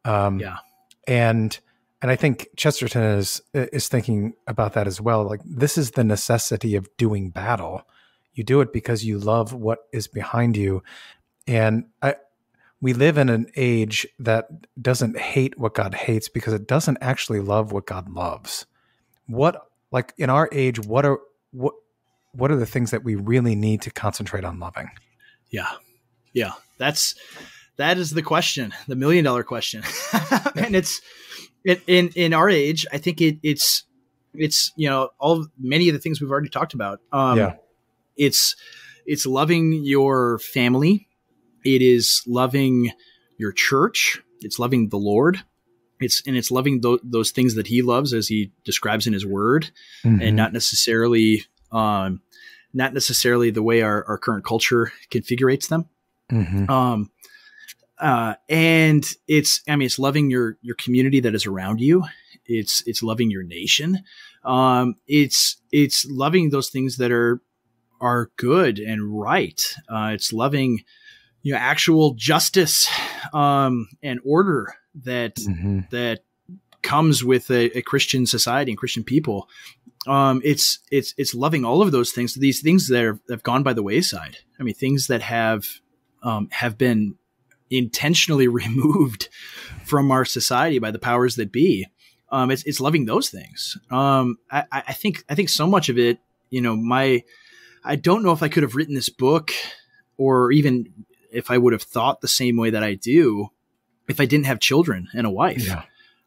And I think Chesterton is thinking about that as well. Like, this is the necessity of doing battle. You do it because you love what is behind you. And we live in an age that doesn't hate what God hates because it doesn't actually love what God loves. Like in our age, what are the things that we really need to concentrate on loving? Yeah. That is the question, the $1 million question. And it's in our age, I think it's many of the things we've already talked about. It's loving your family. It is loving your church. It's loving the Lord. It's loving those things that he loves as he describes in his word, and not necessarily the way our current culture configurates them. And it's loving your community that is around you. It's loving your nation. It's loving those things that are good and right. It's loving, actual justice, and order that comes with a Christian society and Christian people. It's loving all of those things, these things that have gone by the wayside. I mean, things that have been intentionally removed from our society by the powers that be. It's loving those things. I think so much of it, I don't know if I could have written this book, or even if I would have thought the same way that I do if I didn't have children and a wife.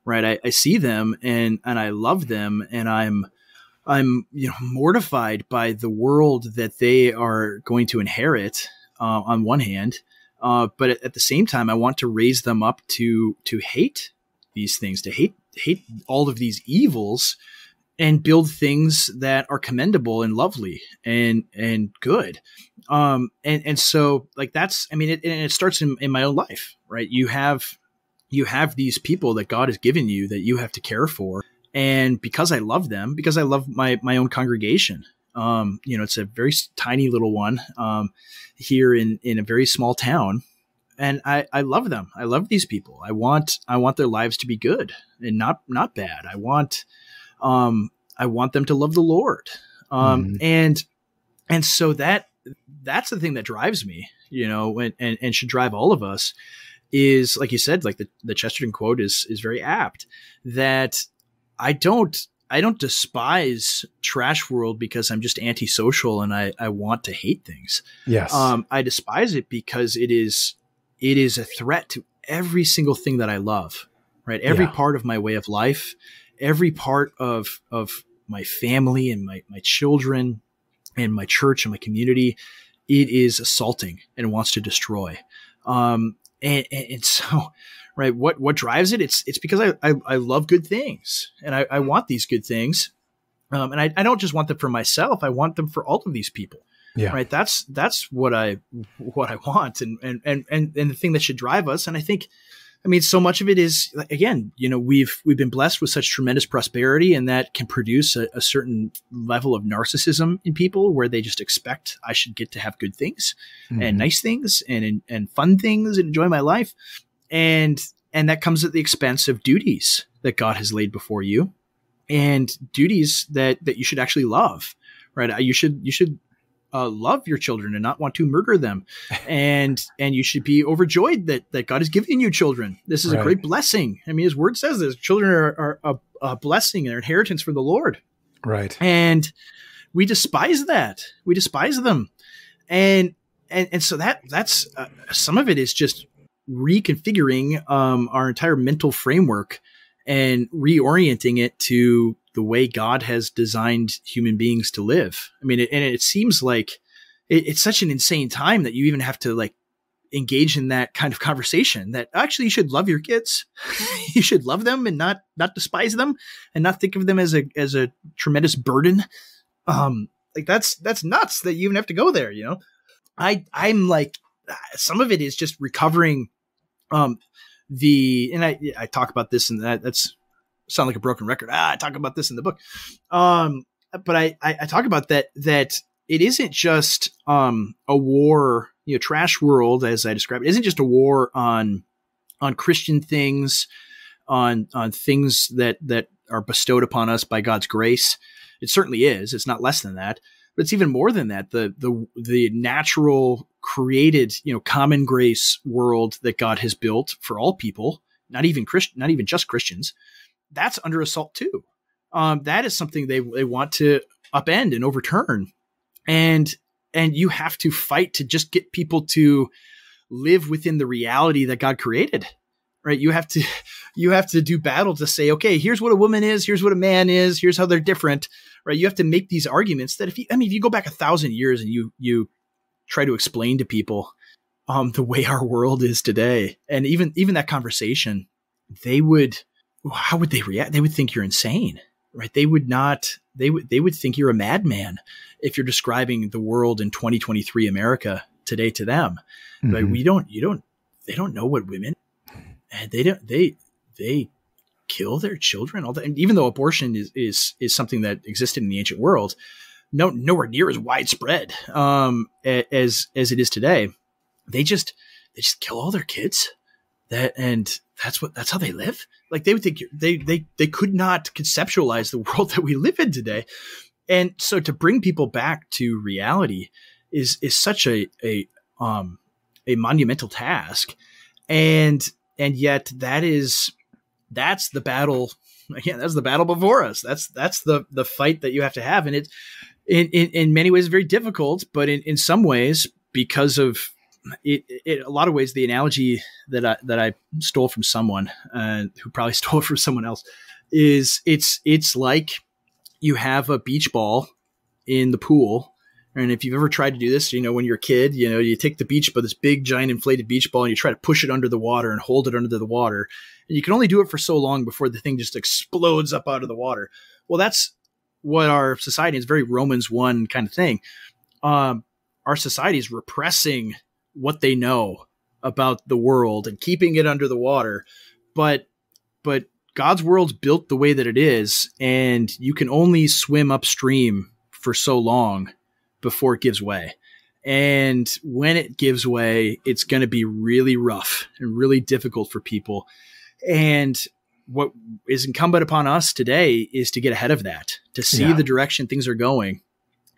Right. I see them and I love them, and I'm mortified by the world that they are going to inherit, on one hand. But at the same time, I want to raise them up to hate these things, to hate all of these evils, and build things that are commendable and lovely and good. And so, like, that's, I mean, it starts in my own life, right? You have these people that God has given you that you have to care for. And because I love them, because I love my own congregation, it's a very tiny little one, here in a very small town. And I love them. I love these people. I want their lives to be good and not bad. I want them to love the Lord. And so that's the thing that drives me, and should drive all of us, is, like you said, like the Chesterton quote is very apt, that I don't despise trash world because I'm just antisocial and I want to hate things. Yes. I despise it because it is a threat to every single thing that I love, right? Every part of my way of life, every part of my family and my children and my church and my community, it is assaulting and wants to destroy. And so, right, what drives it? It's because I love good things, and I want these good things. And I don't just want them for myself. I want them for all of these people. Yeah. Right. That's what I want. And the thing that should drive us. And I think, I mean, so much of it is, again, we've been blessed with such tremendous prosperity, and that can produce a certain level of narcissism in people, where they just expect I should get to have good things and nice things and fun things and enjoy my life. And that comes at the expense of duties that God has laid before you, and duties that you should actually love, right? You should love your children and not want to murder them. And you should be overjoyed that God has given you children. This is a great blessing. I mean, his word says this: children are a blessing and an inheritance from the Lord. Right. And we despise that. We despise them. And so that's some of it is just reconfiguring our entire mental framework and reorienting it to the way God has designed human beings to live. I mean, it seems like it's such an insane time that you even have to like engage in that kind of conversation that actually you should love your kids. You should love them and not despise them and not think of them as a tremendous burden. Like that's nuts that you even have to go there, you know? I'm like, some of it is just recovering, and I talk about this and that's sound like a broken record. I talk about this in the book. But I talk about that it isn't just, a war, you know, trash world, as I described, it isn't just a war on Christian things, on things that are bestowed upon us by God's grace. It certainly is. It's not less than that, but it's even more than that. The natural created, you know, common grace world that God has built for all people, not even just Christians, that's under assault too. That is something they want to upend and overturn. And you have to fight to just get people to live within the reality that God created, right? You have to do battle to say, okay, here's what a woman is. Here's what a man is. Here's how they're different, right? You have to make these arguments that if you go back 1,000 years and you try to explain to people, the way our world is today, and even that conversation, how would they react? They would think you're insane, right? They would think you're a madman if you're describing the world in 2023 America today to them. Mm-hmm. But they don't know what women, and they kill their children all the time. Even though abortion is something that existed in the ancient world, nowhere near as widespread, as it is today. They just kill all their kids. That's how they live. Like they would think they could not conceptualize the world that we live in today. And so to bring people back to reality is such a monumental task. And yet that's the battle. Again, that's the battle before us. That's the fight that you have to have. And it's in many ways very difficult, but in some ways, because of it, a lot of ways, the analogy that I stole from someone, who probably stole it from someone else, is it's like you have a beach ball in the pool. And if you've ever tried to do this, you know, when you're a kid, you know, you take the beach ball, this big giant inflated beach ball, and you try to push it under the water and hold it under the water. And you can only do it for so long before the thing just explodes up out of the water. Well, that's what our society is, very Romans 1 kind of thing. Our society is repressing what they know about the world and keeping it under the water. But God's world's built the way that it is, and you can only swim upstream for so long before it gives way. And when it gives way, it's going to be really rough and really difficult for people. And what is incumbent upon us today is to get ahead of that, to see the direction things are going,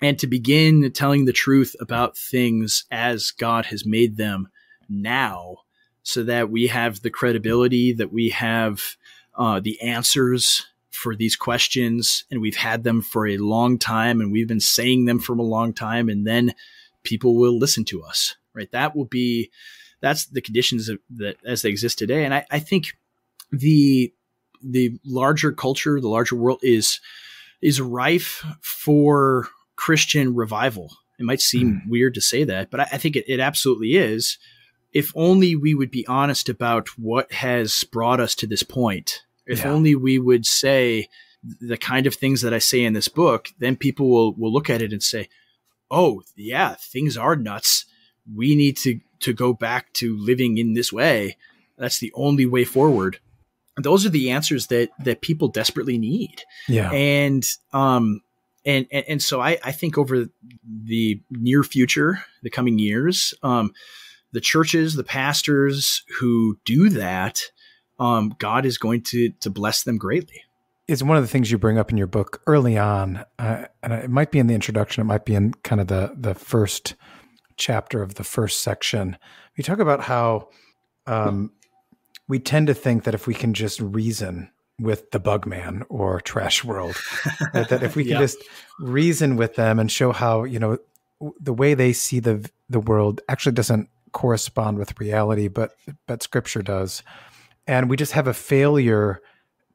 and to begin telling the truth about things as God has made them now, so that we have the credibility, that we have the answers for these questions, and we've had them for a long time, and we've been saying them for a long time, and then people will listen to us, right? That's the conditions that as they exist today. And I think the larger culture, the larger world is rife for Christian revival. It might seem weird to say that, but I think it absolutely is. If only we would be honest about what has brought us to this point. If only we would say the kind of things that I say in this book, then people will look at it and say, oh yeah, things are nuts. We need to go back to living in this way. That's the only way forward. And those are the answers that people desperately need. Yeah. And so I think over the near future, the coming years, the churches, the pastors who do that, God is going to bless them greatly. It's one of the things you bring up in your book early on, and it might be in the introduction, it might be in kind of the first chapter of the first section. You talk about how we tend to think that if we can just reason with the Bugman or Trash World. Right? That if we can just reason with them and show how, the way they see the world actually doesn't correspond with reality, but Scripture does. And we just have a failure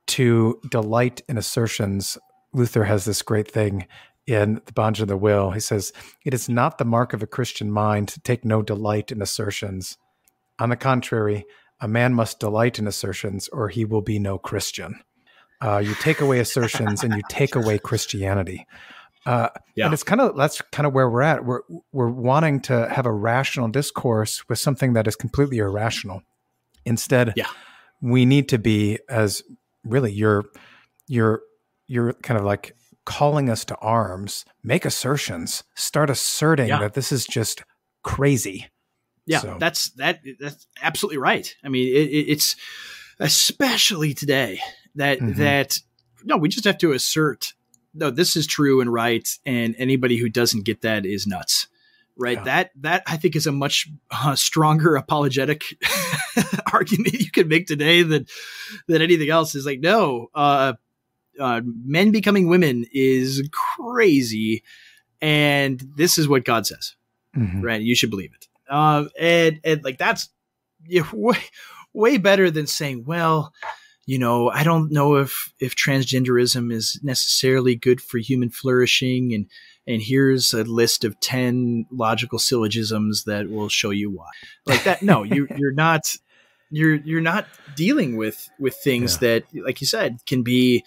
to delight in assertions. Luther has this great thing in the Bondage of the Will. He says, "It is not the mark of a Christian mind to take no delight in assertions. On the contrary, a man must delight in assertions or he will be no Christian." You take away assertions and you take away Christianity. And that's kind of where we're at. We're wanting to have a rational discourse with something that is completely irrational. Instead, we need to be, as really you're kind of like calling us to arms, make assertions, start asserting that this is just crazy. Yeah, so. That's absolutely right. I mean, it's especially today that we just have to assert, no, this is true and right, and anybody who doesn't get that is nuts, right? Yeah. That I think is a much stronger apologetic argument you can make today than anything else. Is like, no, men becoming women is crazy, and this is what God says, right? You should believe it. And like that's way better than saying, well, I don't know if transgenderism is necessarily good for human flourishing, and here's a list of 10 logical syllogisms that will show you why. Like that. No, you're not dealing with things that, like you said, can be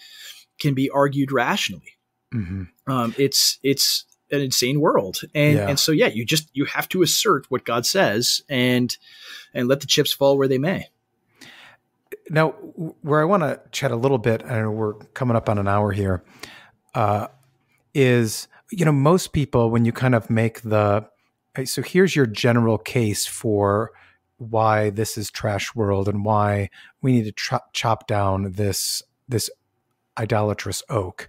argued rationally. It's an insane world. And so, you have to assert what God says and let the chips fall where they may. Now, where I want to chat a little bit, and we're coming up on an hour here, is, most people, when you kind of make so here's your general case for why this is trash world and why we need to chop down this idolatrous oak.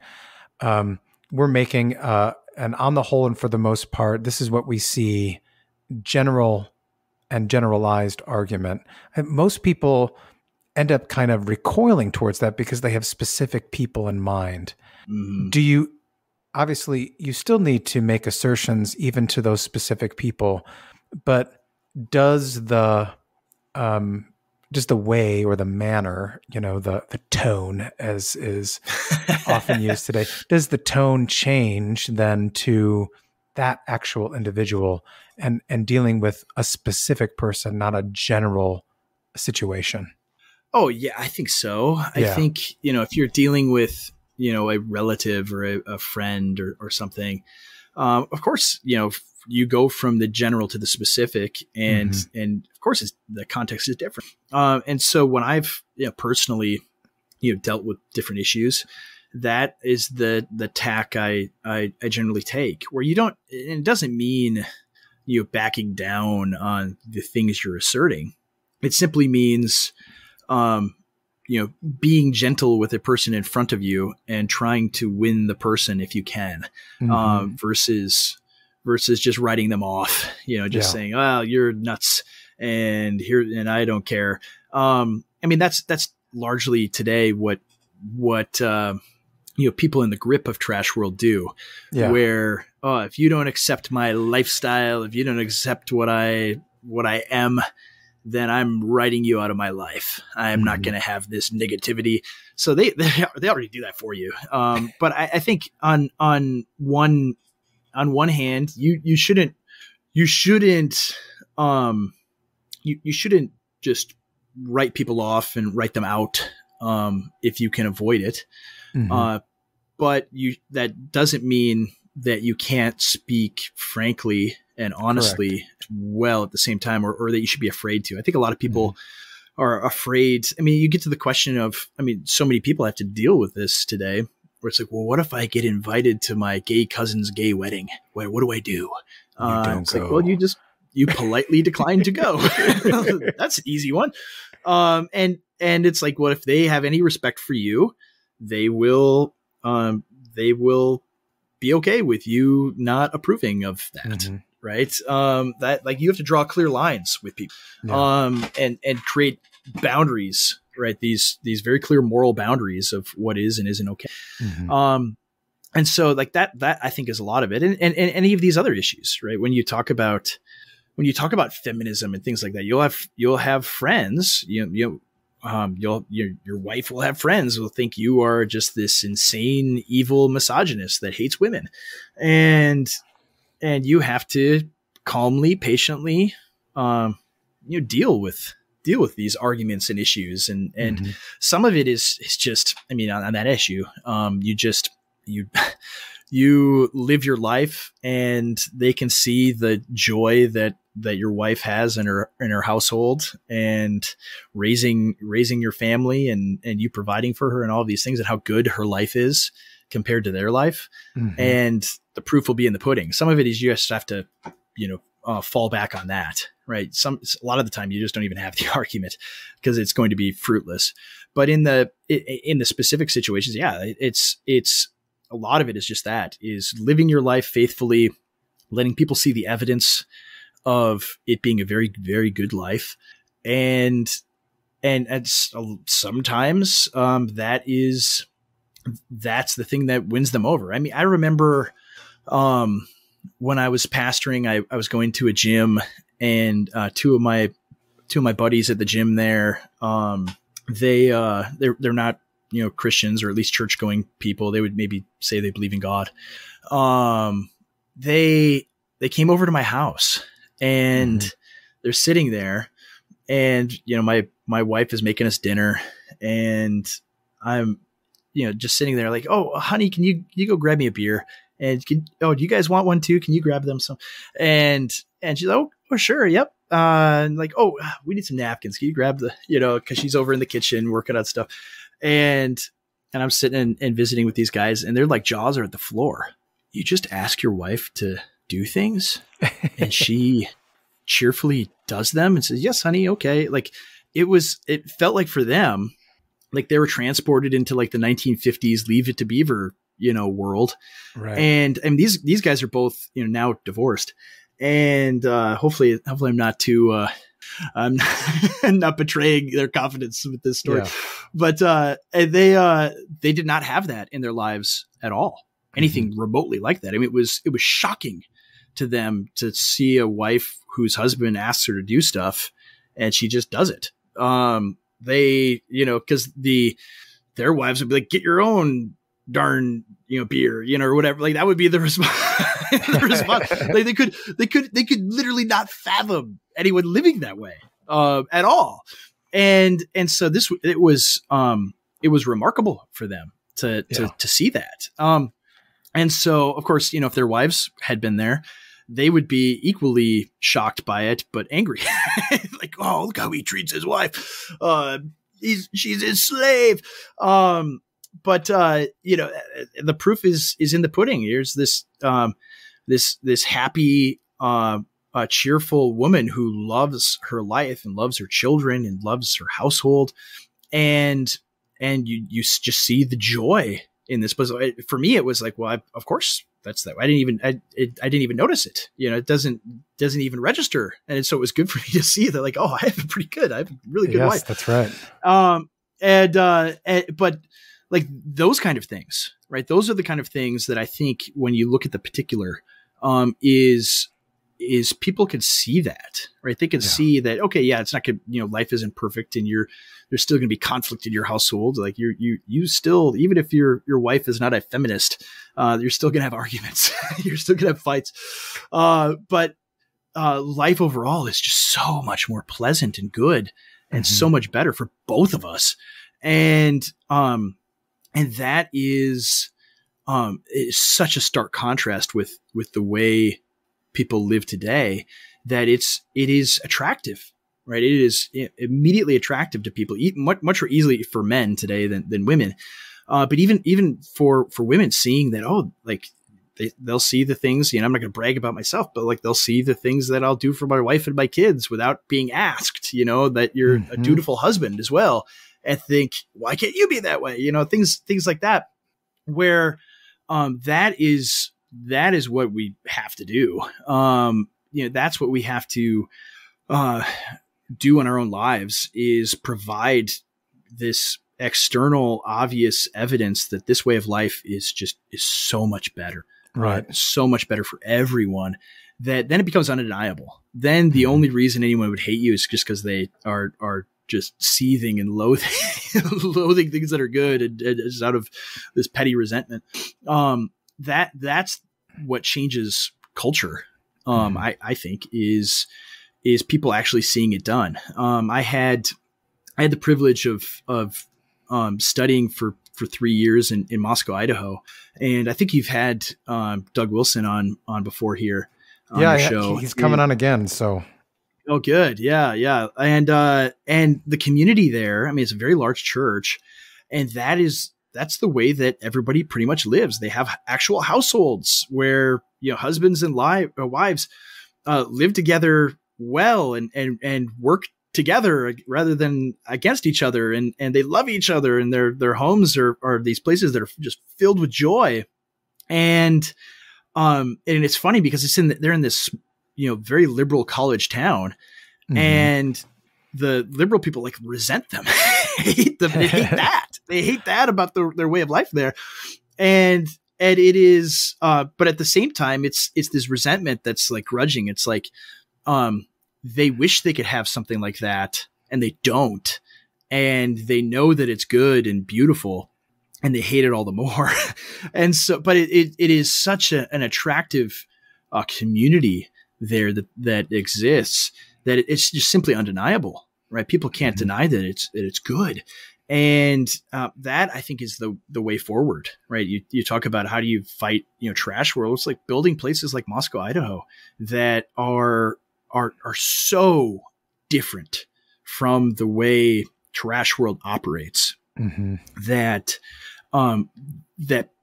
We're making and on the whole and for the most part, this is what we see, general and generalized argument. And most people end up kind of recoiling towards that because they have specific people in mind. Obviously, you still need to make assertions even to those specific people, but does the way or the manner, the tone as is often used today, does the tone change then to that actual individual and dealing with a specific person, not a general situation? Oh yeah, I think so. I think, if you're dealing with, a relative or a friend or something, of course, you go from the general to the specific, and of course the context is different. And so when I've personally dealt with different issues, that is the tack I generally take, where you don't, and it doesn't mean backing down on the things you're asserting. It simply means being gentle with a person in front of you and trying to win the person if you can, versus just writing them off, saying, "Oh, you're nuts," and I don't care. I mean, that's largely today what people in the grip of trash world do, where, if you don't accept my lifestyle, if you don't accept what I am, then I'm writing you out of my life. I'm not going to have this negativity. So they already do that for you. But I think on one hand, you shouldn't just write people off and write them out, if you can avoid it. But that doesn't mean that you can't speak frankly and honestly well at the same time, or that you should be afraid to. I think a lot of people are afraid. I mean, you get to the question of, so many people have to deal with this today, where it's like, well, what if I get invited to my gay cousin's gay wedding? What do I do? It's like, well, you politely decline to go. That's an easy one. And it's like, well, if they have any respect for you, they will be okay with you not approving of that. Right. That, like, you have to draw clear lines with people, and create boundaries right? These very clear moral boundaries of what is and isn't okay. And so like that I think is a lot of it. And any of these other issues, right? When you talk about feminism and things like that, you'll have friends, your wife will have friends who will think you are just this insane, evil misogynist that hates women. And you have to calmly, patiently, deal with these arguments and issues. And some of it is just, I mean, on that issue, you live your life and they can see the joy that your wife has in her household and raising your family and you providing for her and all of these things and how good her life is compared to their life. And the proof will be in the pudding. Some of it is you just have to, fall back on that, right? A lot of the time you just don't even have the argument because it's going to be fruitless. But in the specific situations, yeah, it's a lot of it is just that, is living your life faithfully, letting people see the evidence of it being a very, very good life. And sometimes that's the thing that wins them over. I mean, I remember when I was pastoring, I was going to a gym, and two of my buddies at the gym there, they're not, Christians, or at least church going people. They would maybe say they believe in God. They came over to my house, and they're sitting there, and, my wife is making us dinner, and I'm, just sitting there like, "Oh, honey, can you go grab me a beer? And do you guys want one too? Can you grab them some?" And she's like, "Oh, sure. Yep." And like, "Oh, we need some napkins. Can you grab cause she's over in the kitchen working on stuff." And I'm sitting and visiting with these guys, and their like jaws are at the floor. You just ask your wife to do things and she cheerfully does them and says, "Yes, honey. Okay." Like it felt like for them, like they were transported into like the 1950s Leave It to Beaver, world. Right. And these guys are both, now divorced, and hopefully I'm not too, I'm not betraying their confidence with this story, but they did not have that in their lives at all. Anything remotely like that. I mean, it was shocking to them to see a wife whose husband asks her to do stuff and she just does it. They, cause their wives would be like, "Get your own darn, beer, or whatever." Like that would be the response. Like they could literally not fathom anyone living that way, at all. And so it was remarkable for them to see that. And so of course, if their wives had been there, they would be equally shocked by it, but angry. Like, "Oh, look how he treats his wife. She's his slave." But the proof is in the pudding. Here's this happy, cheerful woman who loves her life and loves her children and loves her household. And you just see the joy in this. But for me, it was like, well, of course that's that. I didn't even notice it. It doesn't even register. And so it was good for me to see that, like, oh, I have a really good life. That's right. But like those kind of things, right? Those are the kind of things that I think when you look at the particular, is people can see that, right? They can see that, okay, yeah, it's not good. Life isn't perfect, and there's still going to be conflict in your household. Like you still, even if your wife is not a feminist, you're still going to have arguments. You're still going to have fights. But life overall is just so much more pleasant and good and so much better for both of us. And that is such a stark contrast with the way people live today, that it is attractive, right? It is immediately attractive to people, much more easily for men today than women. But even for women, seeing that, oh, like they'll see the things, I'm not going to brag about myself, but like they'll see the things that I'll do for my wife and my kids without being asked, that you're a dutiful husband as well, and think, why can't you be that way? Things like that, where that is what we have to do. That's what we have to do in our own lives, is provide this external obvious evidence that this way of life is so much better, right? So much better for everyone, that then it becomes undeniable. Then the only reason anyone would hate you is just because they are just seething and loathing things that are good, and just out of this petty resentment. That's what changes culture. I think is people actually seeing it done. I had the privilege of studying for 3 years in Moscow, Idaho. And I think you've had Doug Wilson on before here on your show. He's coming on again. So. Oh, good. Yeah. And the community there, I mean, it's a very large church, and that's the way that everybody pretty much lives. They have actual households where, husbands and wives live together well and work together rather than against each other. And they love each other, and their homes are these places that are just filled with joy. And it's funny because they're in this, very liberal college town, and the liberal people like resent them, hate them. They hate that. They hate that about their way of life there. And it is, but at the same time, it's this resentment that's like grudging. It's like, they wish they could have something like that, and they don't. And they know that it's good and beautiful, and they hate it all the more. And so, but it is such an attractive community there that exists, that it's just simply undeniable, right? People can't deny that it's good. And that, I think, is the way forward, right? You talk about how do you fight, trash world. It's like building places like Moscow, Idaho, that are so different from the way trash world operates, that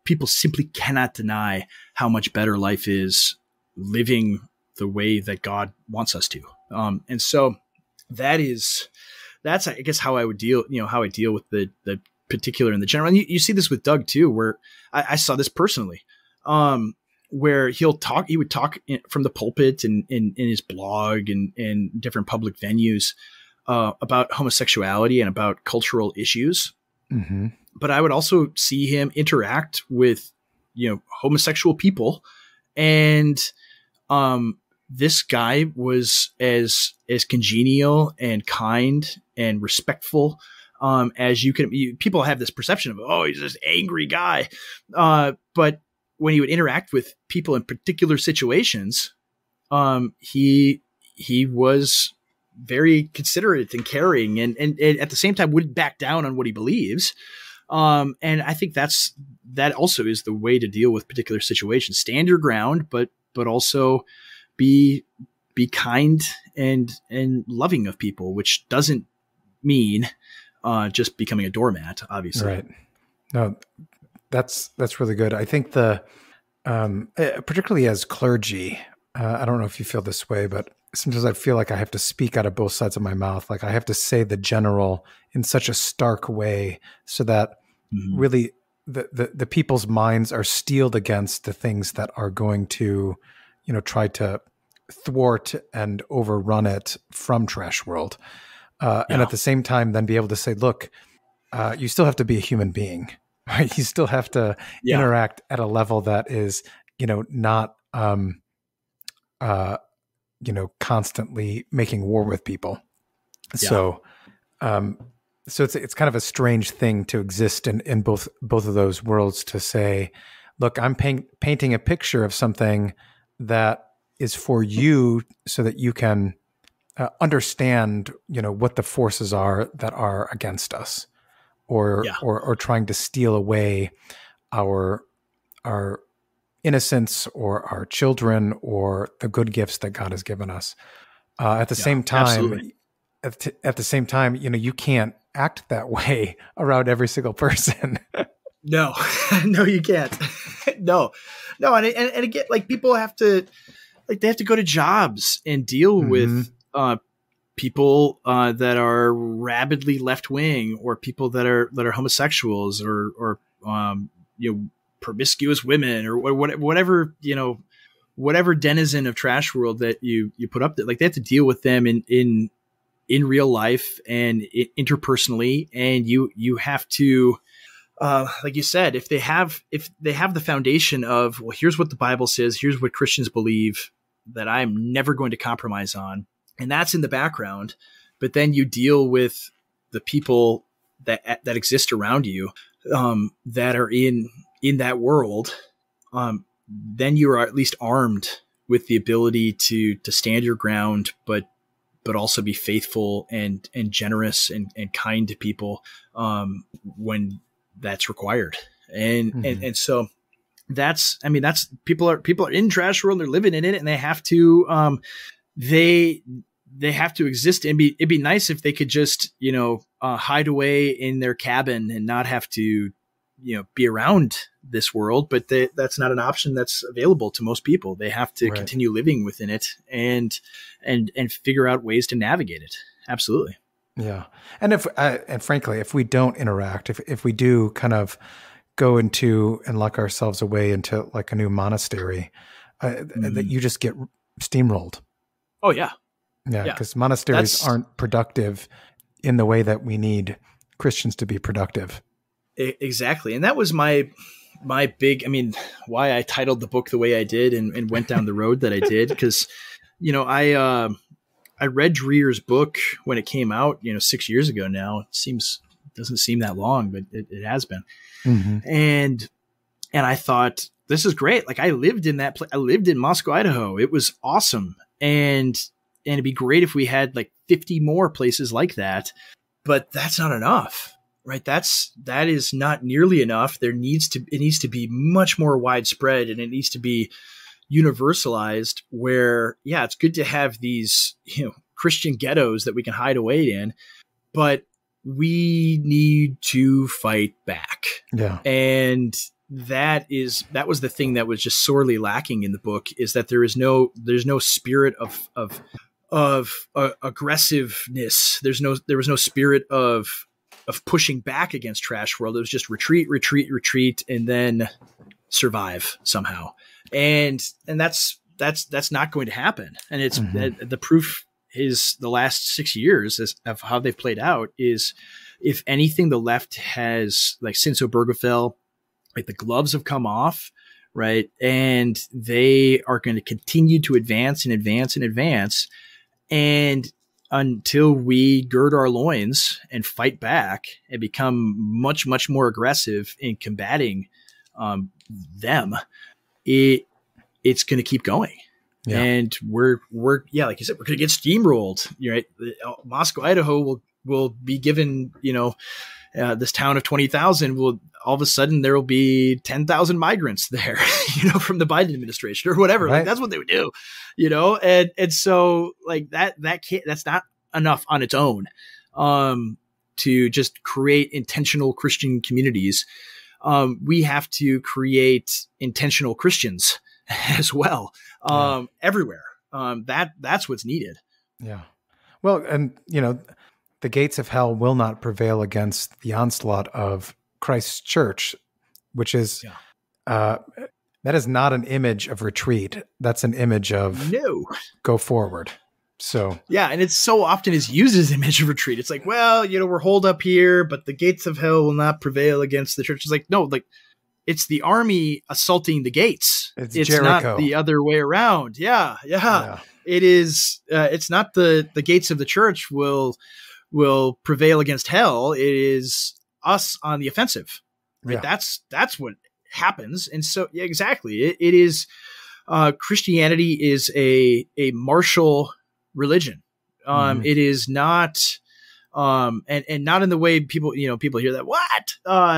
people simply cannot deny how much better life is living the way that God wants us to. And so that's, I guess, how I would deal, how I deal with the particular and the general. And you see this with Doug too, where I saw this personally, where he would talk from the pulpit and in his blog and different public venues about homosexuality and about cultural issues. But I would also see him interact with, homosexual people. And this guy was as congenial and kind and respectful as you can. People have this perception of, oh, he's this angry guy. But when he would interact with people in particular situations, he was very considerate and caring, and at the same time wouldn't back down on what he believes. And I think that also is the way to deal with particular situations. Stand your ground, but also be kind and loving of people, which doesn't mean just becoming a doormat, obviously. Right. No, that's really good. I think particularly as clergy, I don't know if you feel this way, but sometimes I feel like I have to speak out of both sides of my mouth. Like I have to say the general in such a stark way so that really the people's minds are steeled against the things that are going to, try to thwart and overrun it from trash world. And at the same time, then be able to say, look, you still have to be a human being, right? You still have to interact at a level that is, not, constantly making war with people. So, so it's kind of a strange thing to exist in both of those worlds, to say, look, I'm painting a picture of something that is for you so that you can understand, what the forces are that are against us, or trying to steal away our innocence or our children or the good gifts that God has given us. At the same time, at the same time, you can't act that way around every single person. No, no, you can't. No. And again, like people have to, they have to go to jobs and deal with people that are rabidly left wing, or people that are homosexuals, or promiscuous women, or whatever whatever denizen of trash world that you put up there. Like they have to deal with them in in real life and interpersonally. And you have to, like you said, if they have the foundation of, well, here's what the Bible says, here's what Christians believe that I'm never going to compromise on, and that's in the background, but then you deal with the people that exist around you, that are in that world, then you are at least armed with the ability to stand your ground, but also be faithful and generous and kind to people, when that's required. And so that's people are in trash world, they're living in it, and they have to, they have to exist. And it'd be nice if they could just, hide away in their cabin and not have to, be around this world, but that's not an option that's available to most people. They have to continue living within it and figure out ways to navigate it. Absolutely. Yeah. And and frankly, if we don't interact, if we do kind of go into and lock ourselves away into like a new monastery, that you just get steamrolled. Oh yeah. Yeah. Because monasteries aren't productive in the way that we need Christians to be productive. Exactly. And that was my big, why I titled the book the way I did and went down the road that I did. Cause I read Dreer's book when it came out, 6 years ago now. It doesn't seem that long, but it has been. Mm-hmm. And I thought, this is great. Like I lived in that place. I lived in Moscow, Idaho. It was awesome. And it'd be great if we had like 50 more places like that, but that's not enough. Right. That is not nearly enough. It needs to be much more widespread, and it needs to be universalized where, yeah, it's good to have these, Christian ghettos that we can hide away in, but we need to fight back. Yeah. And that was the thing that was just sorely lacking in the book, is that there's no spirit of aggressiveness. There was no spirit of pushing back against trash world. It was just retreat, and then survive somehow. And that's not going to happen. And it's the proof is the last 6 years of how they've played out is, if anything, the left has, like, since Obergefell, like, the gloves have come off, right? And they are going to continue to advance and advance and advance. And until we gird our loins and fight back and become much, much more aggressive in combating them, it's going to keep going. Yeah. And we're like you said, we're going to get steamrolled. Right? Moscow, Idaho will be given, this town of 20,000 will, all of a sudden there will be 10,000 migrants there, from the Biden administration or whatever. Right. Like that's what they would do, and so like that's not enough on its own, to just create intentional Christian communities. We have to create intentional Christians as well, everywhere. That's what's needed. Yeah. Well, and the gates of hell will not prevail against the onslaught of Christ's church, which is, that is not an image of retreat. That's an image of go forward. So, yeah. And it's so often is used as an image of retreat. It's like, well, we're holed up here, but the gates of hell will not prevail against the church. It's like, no, like it's the army assaulting the gates. It's Jericho. Not the other way around. Yeah. It is. It's not the gates of the church will prevail against hell. It is us on the offensive. Right. Yeah. That's what happens. And so, yeah, exactly. It is, Christianity is a martial religion. It is not, and not in the way people hear that, what?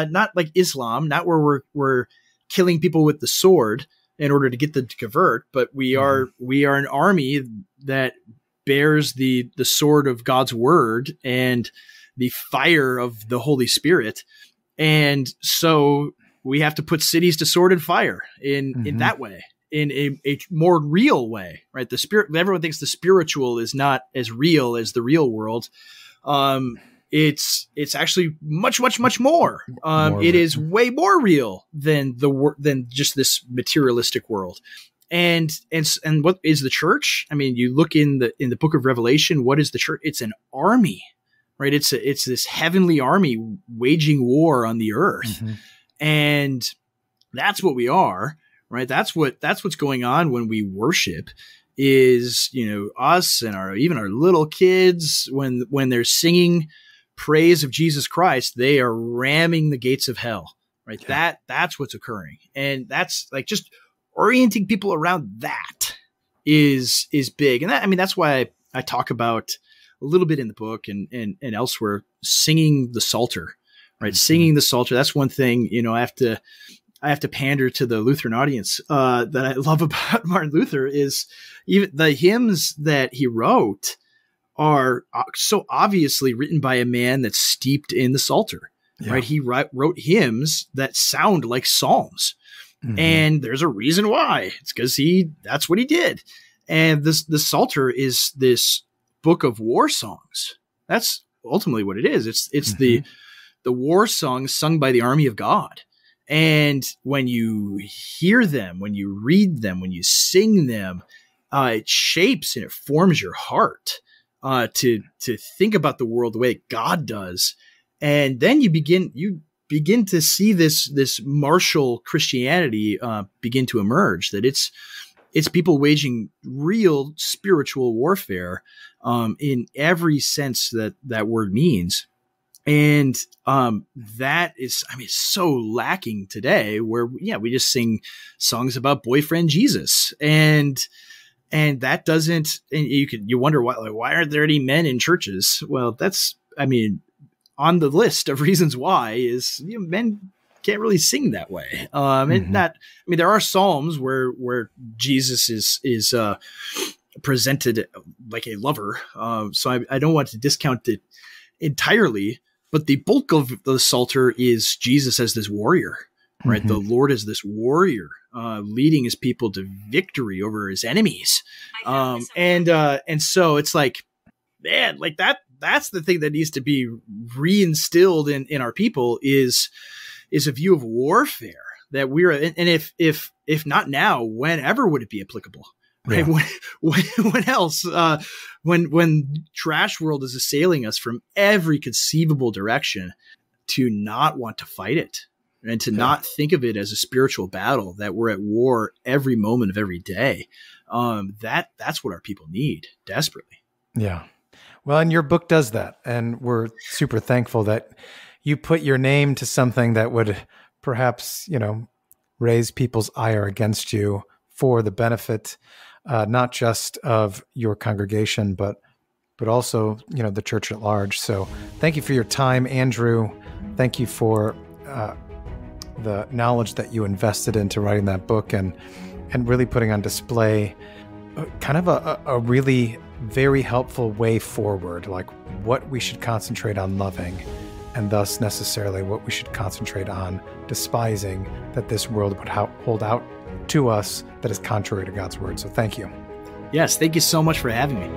Not like Islam, not where we're killing people with the sword in order to get them to convert, but we are an army that bears the sword of God's word and the fire of the Holy Spirit. And so we have to put cities to sword and fire in that way, in a more real way, right? The spirit, everyone thinks the spiritual is not as real as the real world. It's actually much more. It is way more real than just this materialistic world. And what is the church? I mean, you look in the book of Revelation, what is the church? It's an army, right? It's this heavenly army waging war on the earth. Mm-hmm. And that's what we are, right? That's what's going on when we worship is, us and even our little kids, when they're singing praise of Jesus Christ, they are ramming the gates of hell, right? Yeah. That's what's occurring. And that's like just orienting people around that is big. And that's why I talk about a little bit in the book and elsewhere, singing the Psalter, right? Mm-hmm. Singing the Psalter. That's one thing, I have to pander to the Lutheran audience that I love about Martin Luther is even the hymns that he wrote are so obviously written by a man that's steeped in the Psalter, right? He wrote hymns that sound like psalms. Mm-hmm. And there's a reason why. It's because that's what he did. And the Psalter is this book of war songs. That's ultimately what it is. It's mm-hmm. the war songs sung by the army of God. And when you hear them, when you read them, when you sing them, it shapes and it forms your heart to think about the world the way God does. And then you begin to see this martial Christianity begin to emerge, that it's people waging real spiritual warfare in every sense that word means. And that is, it's so lacking today where, we just sing songs about boyfriend Jesus. And that doesn't, and you wonder why aren't there any men in churches? Well, that's, on the list of reasons why is men can't really sing that way. And there are Psalms where Jesus is presented like a lover. So I don't want to discount it entirely, but the bulk of the Psalter is Jesus as this warrior, right? Mm-hmm. The Lord as this warrior, leading his people to victory over his enemies. And so it's like, man, like that's the thing that needs to be reinstilled in our people is a view of warfare that and if not now, whenever would it be applicable? Right. Yeah. When else, when trash world is assailing us from every conceivable direction, to not want to fight it and to not think of it as a spiritual battle, that we're at war every moment of every day. That's what our people need desperately. Yeah. Well, and your book does that. And we're super thankful that you put your name to something that would perhaps, raise people's ire against you for the benefit, not just of your congregation, but also, the church at large. So thank you for your time, Andrew. Thank you for the knowledge that you invested into writing that book and really putting on display kind of a really very helpful way forward, like what we should concentrate on loving and thus necessarily what we should concentrate on despising that this world would hold out to us that is contrary to God's word. So thank you. Yes, thank you so much for having me.